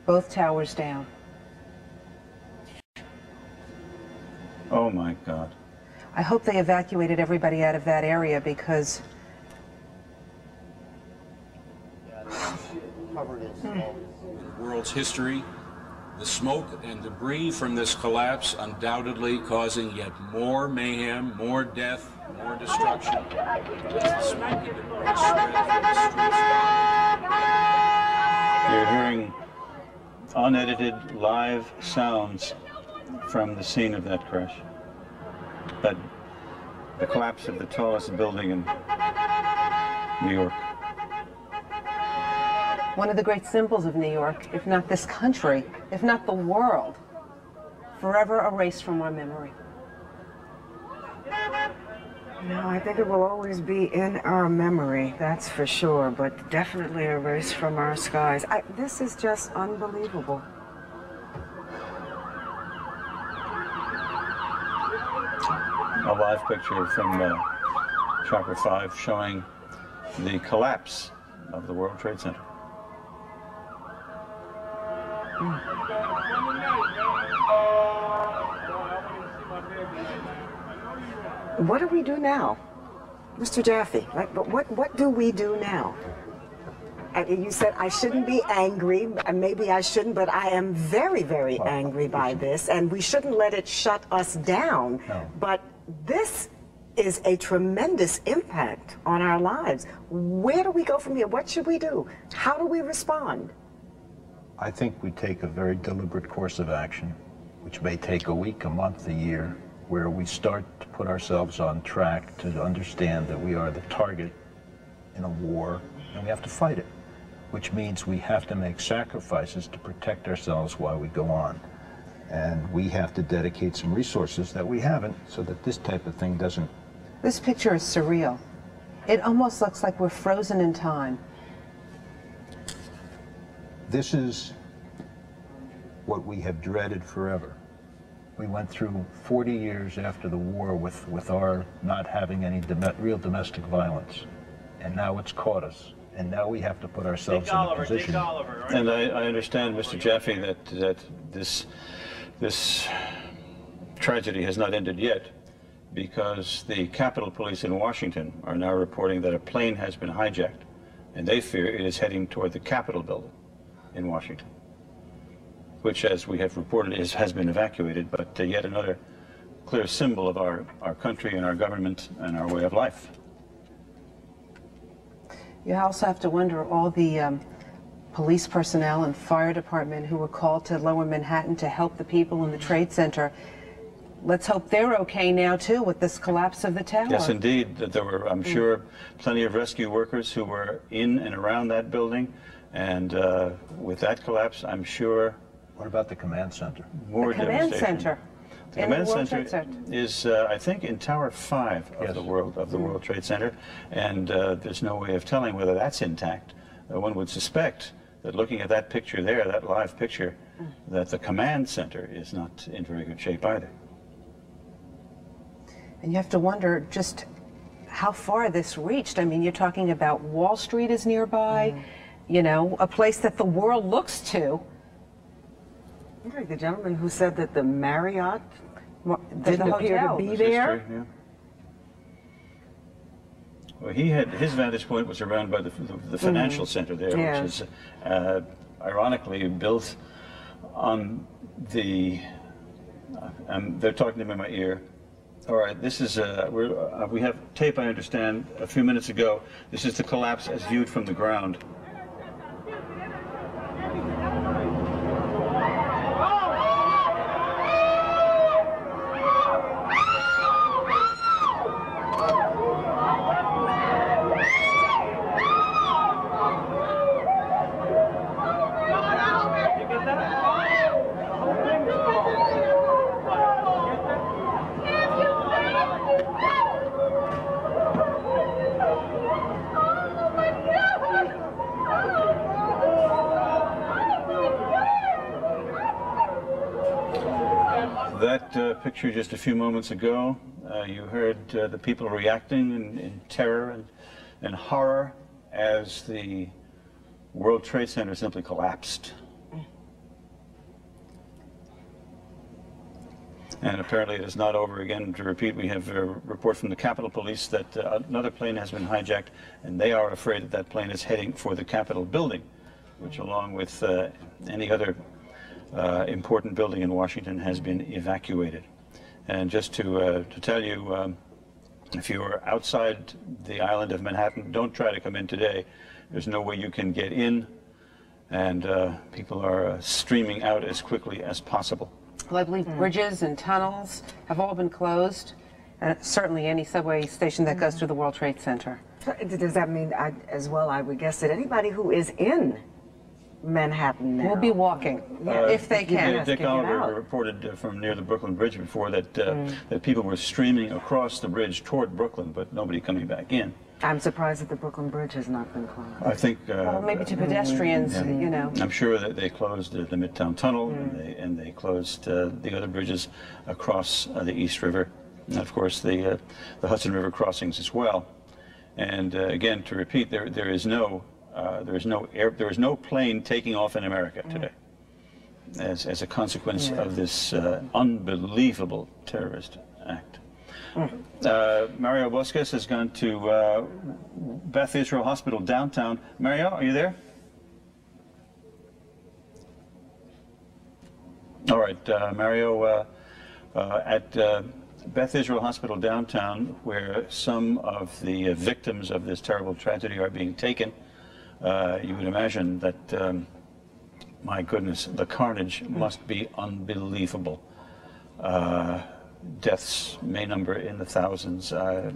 Both towers down. Oh my God. I hope they evacuated everybody out of that area, because In the world's history, the smoke and debris from this collapse undoubtedly causing yet more mayhem, more death, more destruction. You're hearing unedited live sounds from the scene of that crash. But the collapse of the tallest building in New York. one of the great symbols of New York, if not this country, if not the world, forever erased from our memory. No, I think it will always be in our memory, that's for sure, but definitely erased from our skies. This is just unbelievable. A live picture from Chopper 5 showing the collapse of the World Trade Center. What do we do now? Mr. Jaffe, what do we do now? You said I shouldn't be angry, maybe I shouldn't, but I am very, very angry by this, and we shouldn't let it shut us down. No. But this is a tremendous impact on our lives. Where do we go from here? What should we do? How do we respond? I think we take a very deliberate course of action, which may take a week, a month, a year, where we start to put ourselves on track to understand that we are the target in a war and we have to fight it, which means we have to make sacrifices to protect ourselves while we go on. And we have to dedicate some resources that we haven't so that this type of thing doesn't. This picture is surreal. It almost looks like we're frozen in time. This is what we have dreaded forever. We went through 40 years after the war with our not having any real domestic violence. And now it's caught us. And now we have to put ourselves in a position. And I understand, Mr. Jaffe, that this tragedy has not ended yet, because the Capitol Police in Washington are now reporting that a plane has been hijacked, and they fear it is heading toward the Capitol building in Washington, which, as we have reported, has been evacuated, but yet another clear symbol of our country and our government and our way of life. You also have to wonder all the police personnel and fire department who were called to Lower Manhattan to help the people in the Trade Center. Let's hope they're okay now, too, with this collapse of the tower. Yes, indeed. There were, I'm sure, plenty of rescue workers who were in and around that building. And with that collapse, I'm sure... What about the command center? More devastation. Command center. The command center is, I think, in Tower 5 of the World Trade Center, and there's no way of telling whether that's intact. One would suspect that looking at that picture there, that live picture, that the command center is not in very good shape either. And you have to wonder just how far this reached. I mean, you're talking about Wall Street is nearby, you know, a place that the world looks to. The gentleman who said that the Marriott didn't the appear to hotel. be there. History, yeah. Well, he had his vantage point was around by the financial center there, which is ironically built on the. They're talking to me in my ear. All right, this is we have tape. I understand a few minutes ago. This is the collapse as viewed from the ground. That picture just a few moments ago, you heard the people reacting in terror and horror as the World Trade Center simply collapsed. And apparently it is not over. Again, to repeat, we have a report from the Capitol Police that another plane has been hijacked, and they are afraid that that plane is heading for the Capitol building, which, along with any other important building in Washington, has been evacuated. And just to tell you, if you are outside the island of Manhattan, don't try to come in today. There's no way you can get in, and people are streaming out as quickly as possible. Well, I believe bridges and tunnels have all been closed, and certainly any subway station that goes through the World Trade Center. Does that mean, as well, I would guess that anybody who is in Manhattan now will be walking, if they can. Dick Oliver reported from near the Brooklyn Bridge before that that people were streaming across the bridge toward Brooklyn, but nobody coming back in. I'm surprised that the Brooklyn Bridge has not been closed. I think well, maybe to pedestrians, you know. I'm sure that they closed the Midtown Tunnel and they closed the other bridges across the East River, and of course the Hudson River crossings as well. And again, to repeat, there is no plane taking off in America today as a consequence of this unbelievable terrorist act. Mario Bosques has gone to Beth Israel Hospital downtown. Mario, are you there? All right, Mario, at Beth Israel Hospital downtown, where some of the victims of this terrible tragedy are being taken. You would imagine that, my goodness, the carnage must be unbelievable. deaths may number in the thousands. I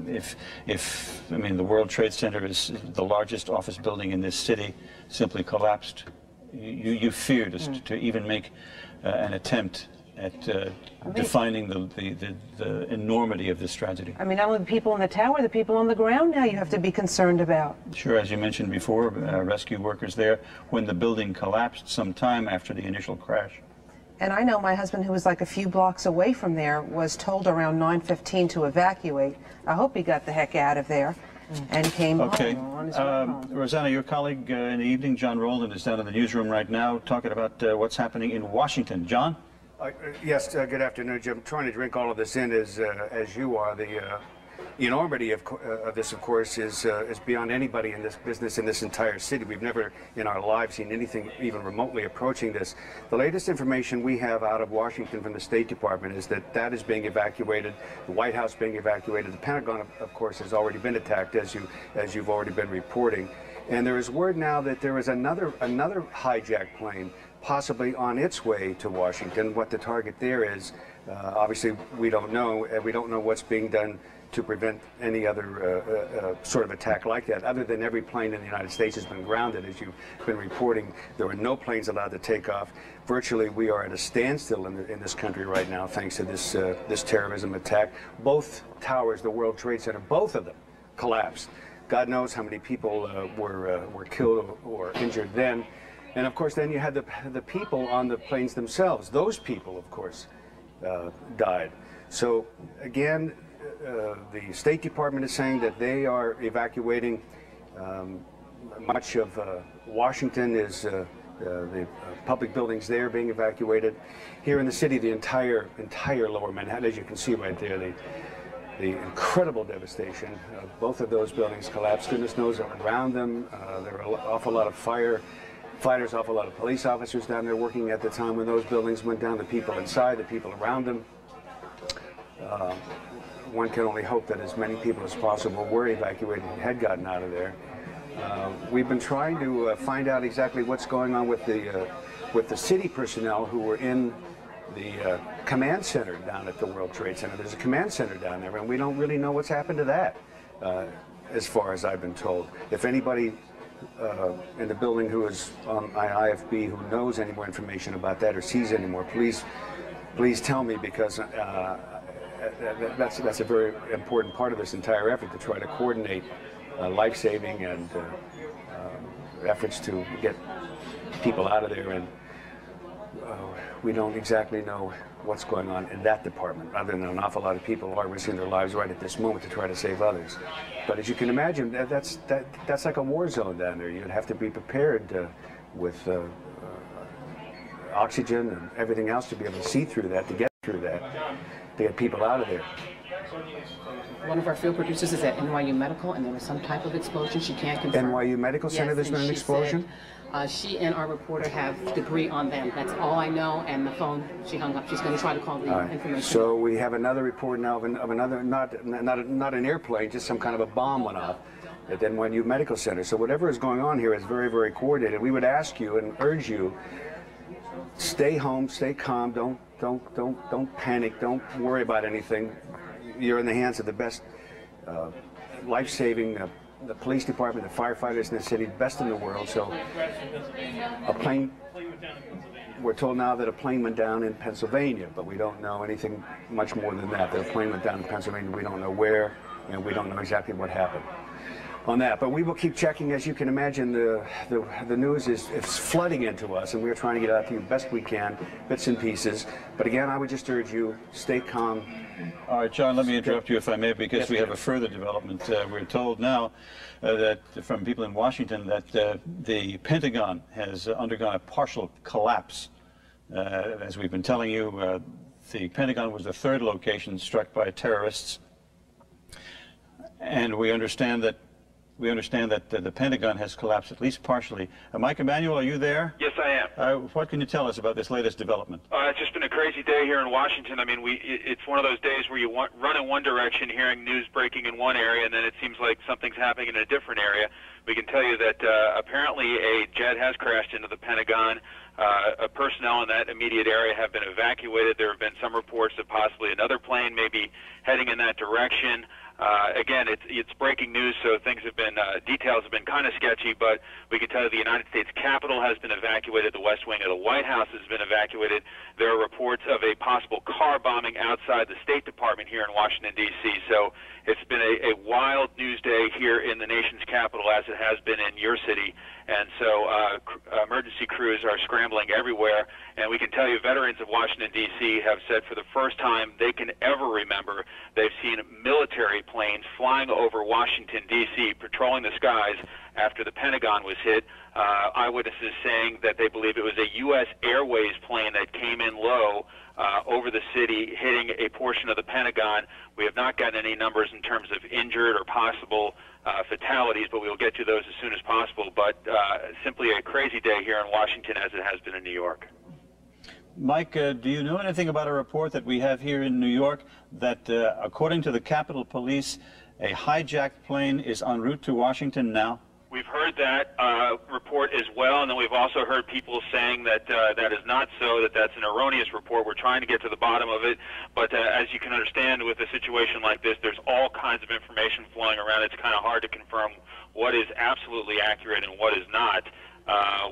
mean, the World Trade Center is the largest office building in this city, simply collapsed. You fear to even make an attempt at defining the enormity of this tragedy. I mean, not only the people in the tower, the people on the ground now you have to be concerned about. Sure, as you mentioned before, rescue workers there when the building collapsed some time after the initial crash. And I know my husband, who was like a few blocks away from there, was told around 9:15 to evacuate. I hope he got the heck out of there and came home on his way home. Rosanna, your colleague in the evening, John Rowland, is down in the newsroom right now talking about what's happening in Washington. John? Yes, good afternoon, Jim. Trying to drink all of this in as you are. The enormity of this, of course, is beyond anybody in this business in this entire city. We've never in our lives seen anything even remotely approaching this. The latest information we have out of Washington from the State Department is that is being evacuated, the White House being evacuated. The Pentagon, of course, has already been attacked, as you've already been reporting. And there is word now that there is another hijacked plane possibly on its way to Washington. What the target there is, obviously we don't know. We don't know what's being done to prevent any other sort of attack like that, other than every plane in the United States has been grounded. As you've been reporting, there are no planes allowed to take off. Virtually, we are at a standstill in this country right now, thanks to this terrorism attack. Both towers, the World Trade Center, both of them collapsed. God knows how many people were killed or injured then. And of course, then you had the people on the planes themselves. Those people, of course, died. So again, the State Department is saying that they are evacuating much of Washington. Is the public buildings there being evacuated. Here in the city, the entire lower Manhattan, as you can see right there, the incredible devastation of both of those buildings collapsed. Goodness knows around them. There are an awful lot of fighters, awful lot of police officers down there working at the time when those buildings went down, the people inside, the people around them. One can only hope that as many people as possible were evacuated and had gotten out of there. We've been trying to find out exactly what's going on with the city personnel who were in the command center down at the World Trade Center. There's a command center down there, and we don't really know what's happened to that, as far as I've been told. If anybody in the building who is on IFB who knows any more information about that or sees any more, please tell me, because that's a very important part of this entire effort, to try to coordinate life-saving and efforts to get people out of there. And we don't exactly know what's going on in that department, other than an awful lot of people are risking their lives right at this moment to try to save others. But as you can imagine, that's like a war zone down there. You'd have to be prepared with oxygen and everything else to be able to see through that, to get through that, to get people out of there. One of our field producers is at NYU Medical, and there was some type of explosion. She can't confirm. NYU Medical Center, there's been an explosion? Said, she and our reporter have debris on them. That's all I know, and the phone, she hung up. She's going to try to call the information. So we have another report now of another, not an airplane, just some kind of a bomb went off at NYU Medical Center. So whatever is going on here is very, very coordinated. We would ask you and urge you, stay home, stay calm, don't panic, don't worry about anything. You're in the hands of the best life-saving, the police department, the firefighters in the city, best in the world. So a plane, we're told now that a plane went down in Pennsylvania, but we don't know anything much more than that. That a plane went down in Pennsylvania, we don't know where, and we don't know exactly what happened on that. But we will keep checking. As you can imagine, the news is flooding into us, and we're trying to get out to you best we can, bits and pieces. But again, I would just urge you, stay calm. All right, John, let me interrupt you if I may, because yes, we have a further development. We're told now that from people in Washington that the Pentagon has undergone a partial collapse. As we've been telling you, the Pentagon was the third location struck by terrorists, and we understand that the Pentagon has collapsed at least partially. Mike Emanuel, are you there? Yes, I am. What can you tell us about this latest development? It's just been a crazy day here in Washington. I mean, it's one of those days where you run in one direction, hearing news breaking in one area, and then it seems like something's happening in a different area. We can tell you that apparently a jet has crashed into the Pentagon. Personnel in that immediate area have been evacuated. There have been some reports that possibly another plane may be heading in that direction. Again, it's breaking news, so things have been, details have been kind of sketchy, but we can tell you the United States Capitol has been evacuated, the West Wing of the White House has been evacuated. There are reports of a possible car bombing outside the State Department here in Washington, D.C., so it's been a wild news day here in the nation's capital, as it has been in your city, and so emergency crews are scrambling everywhere, and we can tell you veterans of Washington, D.C. have said for the first time they can ever remember they've seen military planes flying over Washington, D.C., patrolling the skies after the Pentagon was hit. Eyewitnesses saying that they believe it was a U.S. Airways plane that came in low over the city, hitting a portion of the Pentagon. We have not gotten any numbers in terms of injured or possible fatalities, but we will get to those as soon as possible. But simply a crazy day here in Washington, as it has been in New York. Mike, do you know anything about a report that we have here in New York that, according to the Capitol Police, a hijacked plane is en route to Washington now? We've heard that report as well, and then we've also heard people saying that that is not so, that that's an erroneous report. We're trying to get to the bottom of it, but as you can understand, with a situation like this, there's all kinds of information flowing around. It's kind of hard to confirm what is absolutely accurate and what is not.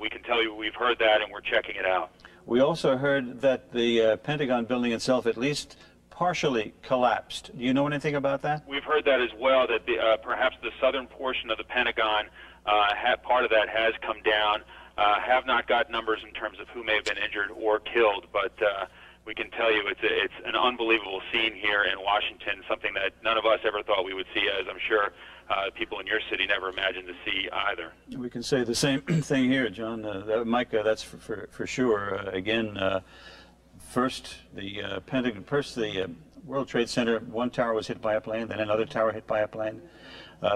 We can tell you we've heard that, and we're checking it out. We also heard that the Pentagon building itself at least partially collapsed. Do you know anything about that? We've heard that as well, that perhaps the southern portion of the Pentagon, part of that has come down. Have not got numbers in terms of who may have been injured or killed, but we can tell you it's an unbelievable scene here in Washington, something that none of us ever thought we would see, as I'm sure people in your city never imagined to see either. We can say the same thing here, John. Mike, that's for sure. Again, first the Pentagon, first the World Trade Center, one tower was hit by a plane, then another tower hit by a plane.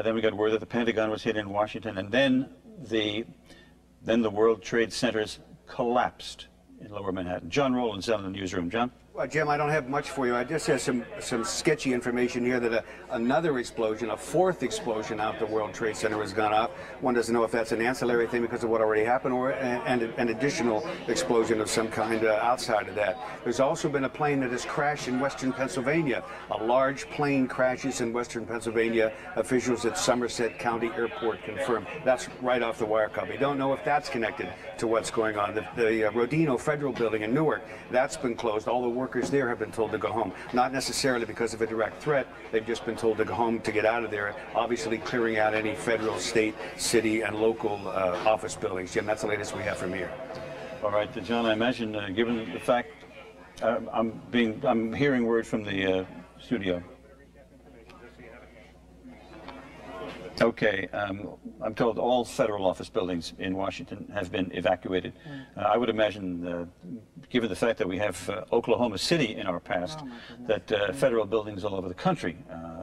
Then we got word that the Pentagon was hit in Washington, and then the World Trade Centers collapsed in Lower Manhattan. John Rowland's out in the newsroom. John? Well, Jim, I don't have much for you. I just have some sketchy information here that another explosion, a fourth explosion out the World Trade Center has gone off. One doesn't know if that's an ancillary thing because of what already happened or an additional explosion of some kind outside of that. There's also been a plane that has crashed in western Pennsylvania. A large plane crashes in western Pennsylvania. Officials at Somerset County Airport confirmed. That's right off the wire copy. Don't know if that's connected to what's going on. The Rodino Federal Building in Newark, that's been closed. All the workers there have been told to go home. Not necessarily because of a direct threat. They've just been told to go home to get out of there, obviously clearing out any federal, state, city, and local office buildings. Jim, that's the latest we have from here. All right, John, I imagine, given the fact I'm hearing word from the studio. Okay, I'm told all federal office buildings in Washington have been evacuated. I would imagine, given the fact that we have Oklahoma City in our past, that federal buildings all over the country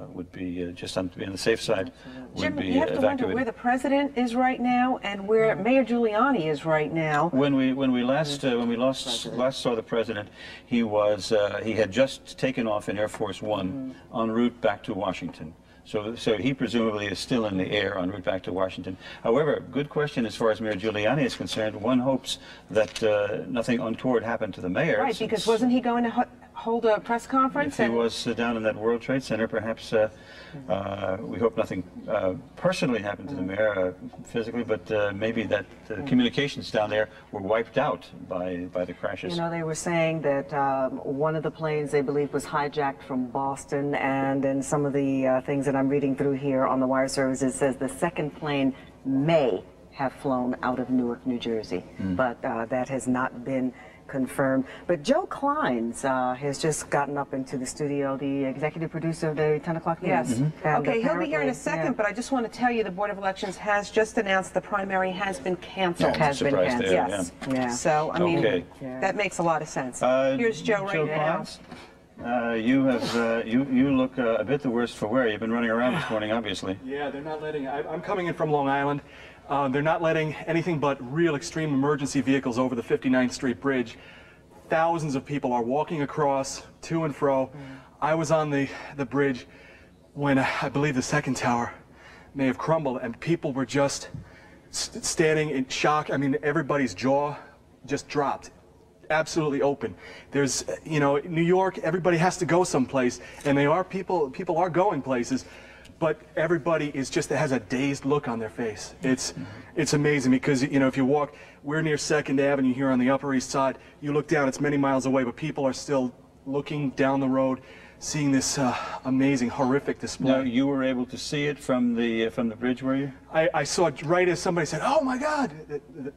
would be, just to be on the safe side, would be you have to wonder where the president is right now and where Mayor Giuliani is right now. When we last saw the president, he had just taken off in Air Force One en route back to Washington. So he presumably is still in the air en route back to Washington. However, good question as far as Mayor Giuliani is concerned. One hopes that nothing untoward happened to the mayor. Right, because wasn't he going to hold a press conference? If he was down in that World Trade Center, perhaps we hope nothing personally happened to the mayor physically, but maybe that the communications down there were wiped out by the crashes. You know, they were saying that one of the planes they believe was hijacked from Boston, and in some of the things that I'm reading through here on the wire services, it says the second plane may have flown out of Newark, New Jersey, but that has not been confirmed. But Joe Kleins has just gotten up into the studio, the executive producer of the 10 o'clock news. Yes. Okay, he'll be here in a second, but I just want to tell you the Board of Elections has just announced the primary has been canceled. Has been canceled. Yes. Yeah. So, I mean, that makes a lot of sense. Here's Joe right now. You look a bit the worse for wear. You've been running around this morning, obviously. Yeah, they're not letting. I'm coming in from Long Island. They're not letting anything but real extreme emergency vehicles over the 59th Street Bridge. Thousands of people are walking across to and fro. I was on the bridge when I believe the second tower may have crumbled, and people were just standing in shock. I mean, everybody's jaw just dropped. Absolutely open. There's, you know, New York, everybody has to go someplace, and people are going places, but everybody is just has a dazed look on their face. It's amazing because, you know, if you walk, we're near 2nd Avenue here on the Upper East Side. You look down, it's many miles away, but people are still looking down the road, seeing this amazing, horrific display. Now, you were able to see it from the bridge, were you? I saw it right as somebody said, "Oh my God!"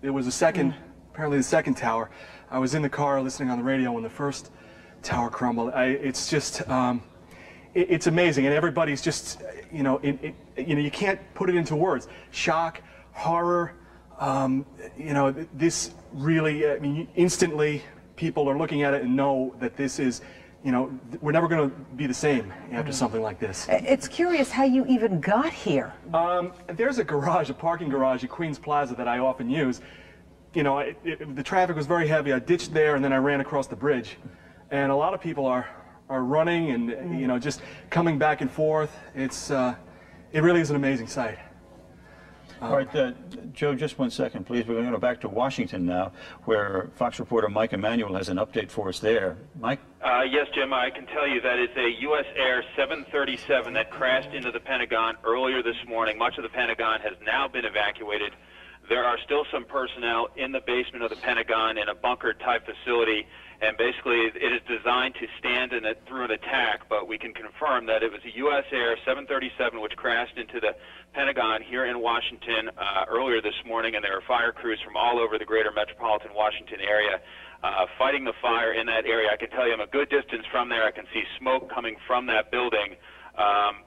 It was the second, apparently the second tower. I was in the car listening on the radio when the first tower crumbled. It's just, it's amazing, and everybody's just, you know, you can't put it into words. Shock, horror, you know, this really, I mean, instantly people are looking at it and know that this is, you know, we're never going to be the same after something like this. It's curious how you even got here. There's a garage, a parking garage at Queens Plaza that I often use. You know, the traffic was very heavy. I ditched there and then I ran across the bridge. And a lot of people are running and, you know, just coming back and forth. It's, it really is an amazing sight. All right, Joe, just 1 second, please. We're going to go back to Washington now, where Fox reporter Mike Emanuel has an update for us there. Mike? Yes, Jim, I can tell you that it's a U.S. Air 737 that crashed into the Pentagon earlier this morning. Much of the Pentagon has now been evacuated. There are still some personnel in the basement of the Pentagon in a bunker-type facility, and basically it is designed to stand through an attack, but we can confirm that it was a U.S. Air 737 which crashed into the Pentagon here in Washington earlier this morning, and there are fire crews from all over the greater metropolitan Washington area fighting the fire in that area. I can tell you I'm a good distance from there. I can see smoke coming from that building.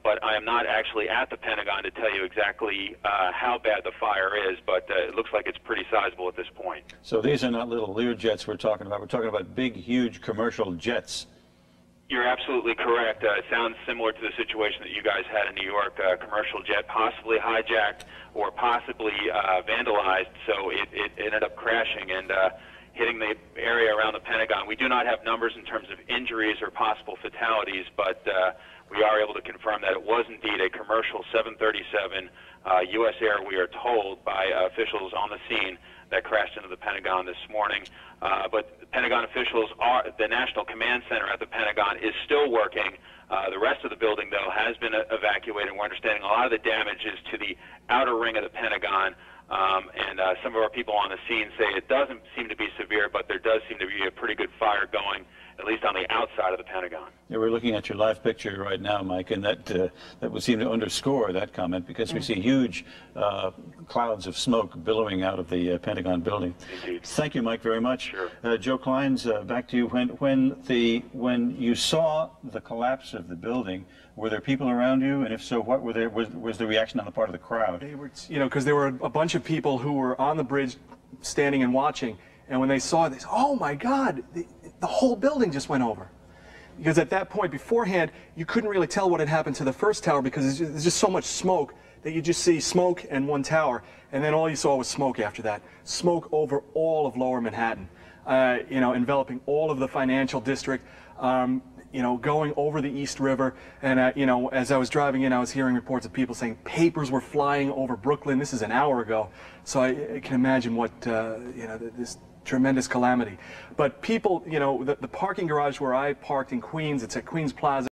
But I am not actually at the Pentagon to tell you exactly how bad the fire is, but it looks like it's pretty sizable at this point. So these are not little Learjets we're talking about. We're talking about big, huge commercial jets. You're absolutely correct. It sounds similar to the situation that you guys had in New York, a commercial jet possibly hijacked or possibly vandalized, so it ended up crashing and hitting the area around the Pentagon. We do not have numbers in terms of injuries or possible fatalities, but we are able to confirm that it was indeed a commercial 737 U.S. Air, we are told by officials on the scene, that crashed into the Pentagon this morning. But the Pentagon officials the National Command Center at the Pentagon is still working. The rest of the building, though, has been evacuated. We're understanding a lot of the damage is to the outer ring of the Pentagon. And some of our people on the scene say it doesn't seem to be severe, but there does seem to be a pretty good fire going, at least on the outside of the Pentagon. Yeah, we're looking at your live picture right now, Mike, and that would seem to underscore that comment because we see huge clouds of smoke billowing out of the Pentagon building. Indeed. Thank you, Mike, very much. Sure. Joe Kleins, back to you. When you saw the collapse of the building, were there people around you, and if so, what were was the reaction on the part of the crowd? They were, you know, because there were a bunch of people who were on the bridge, standing and watching, and when they saw it, they said, "Oh my God, the whole building just went over." Because at that point, beforehand, you couldn't really tell what had happened to the first tower because there's just so much smoke that you just see smoke and one tower, and then all you saw was smoke after that. Smoke over all of Lower Manhattan, you know, enveloping all of the financial district. You know, going over the East River, and you know, as I was driving in, I was hearing reports of people saying papers were flying over Brooklyn. This is an hour ago, so I can imagine what you know, this tremendous calamity. But people, you know, the parking garage where I parked in Queens, it's at Queens Plaza.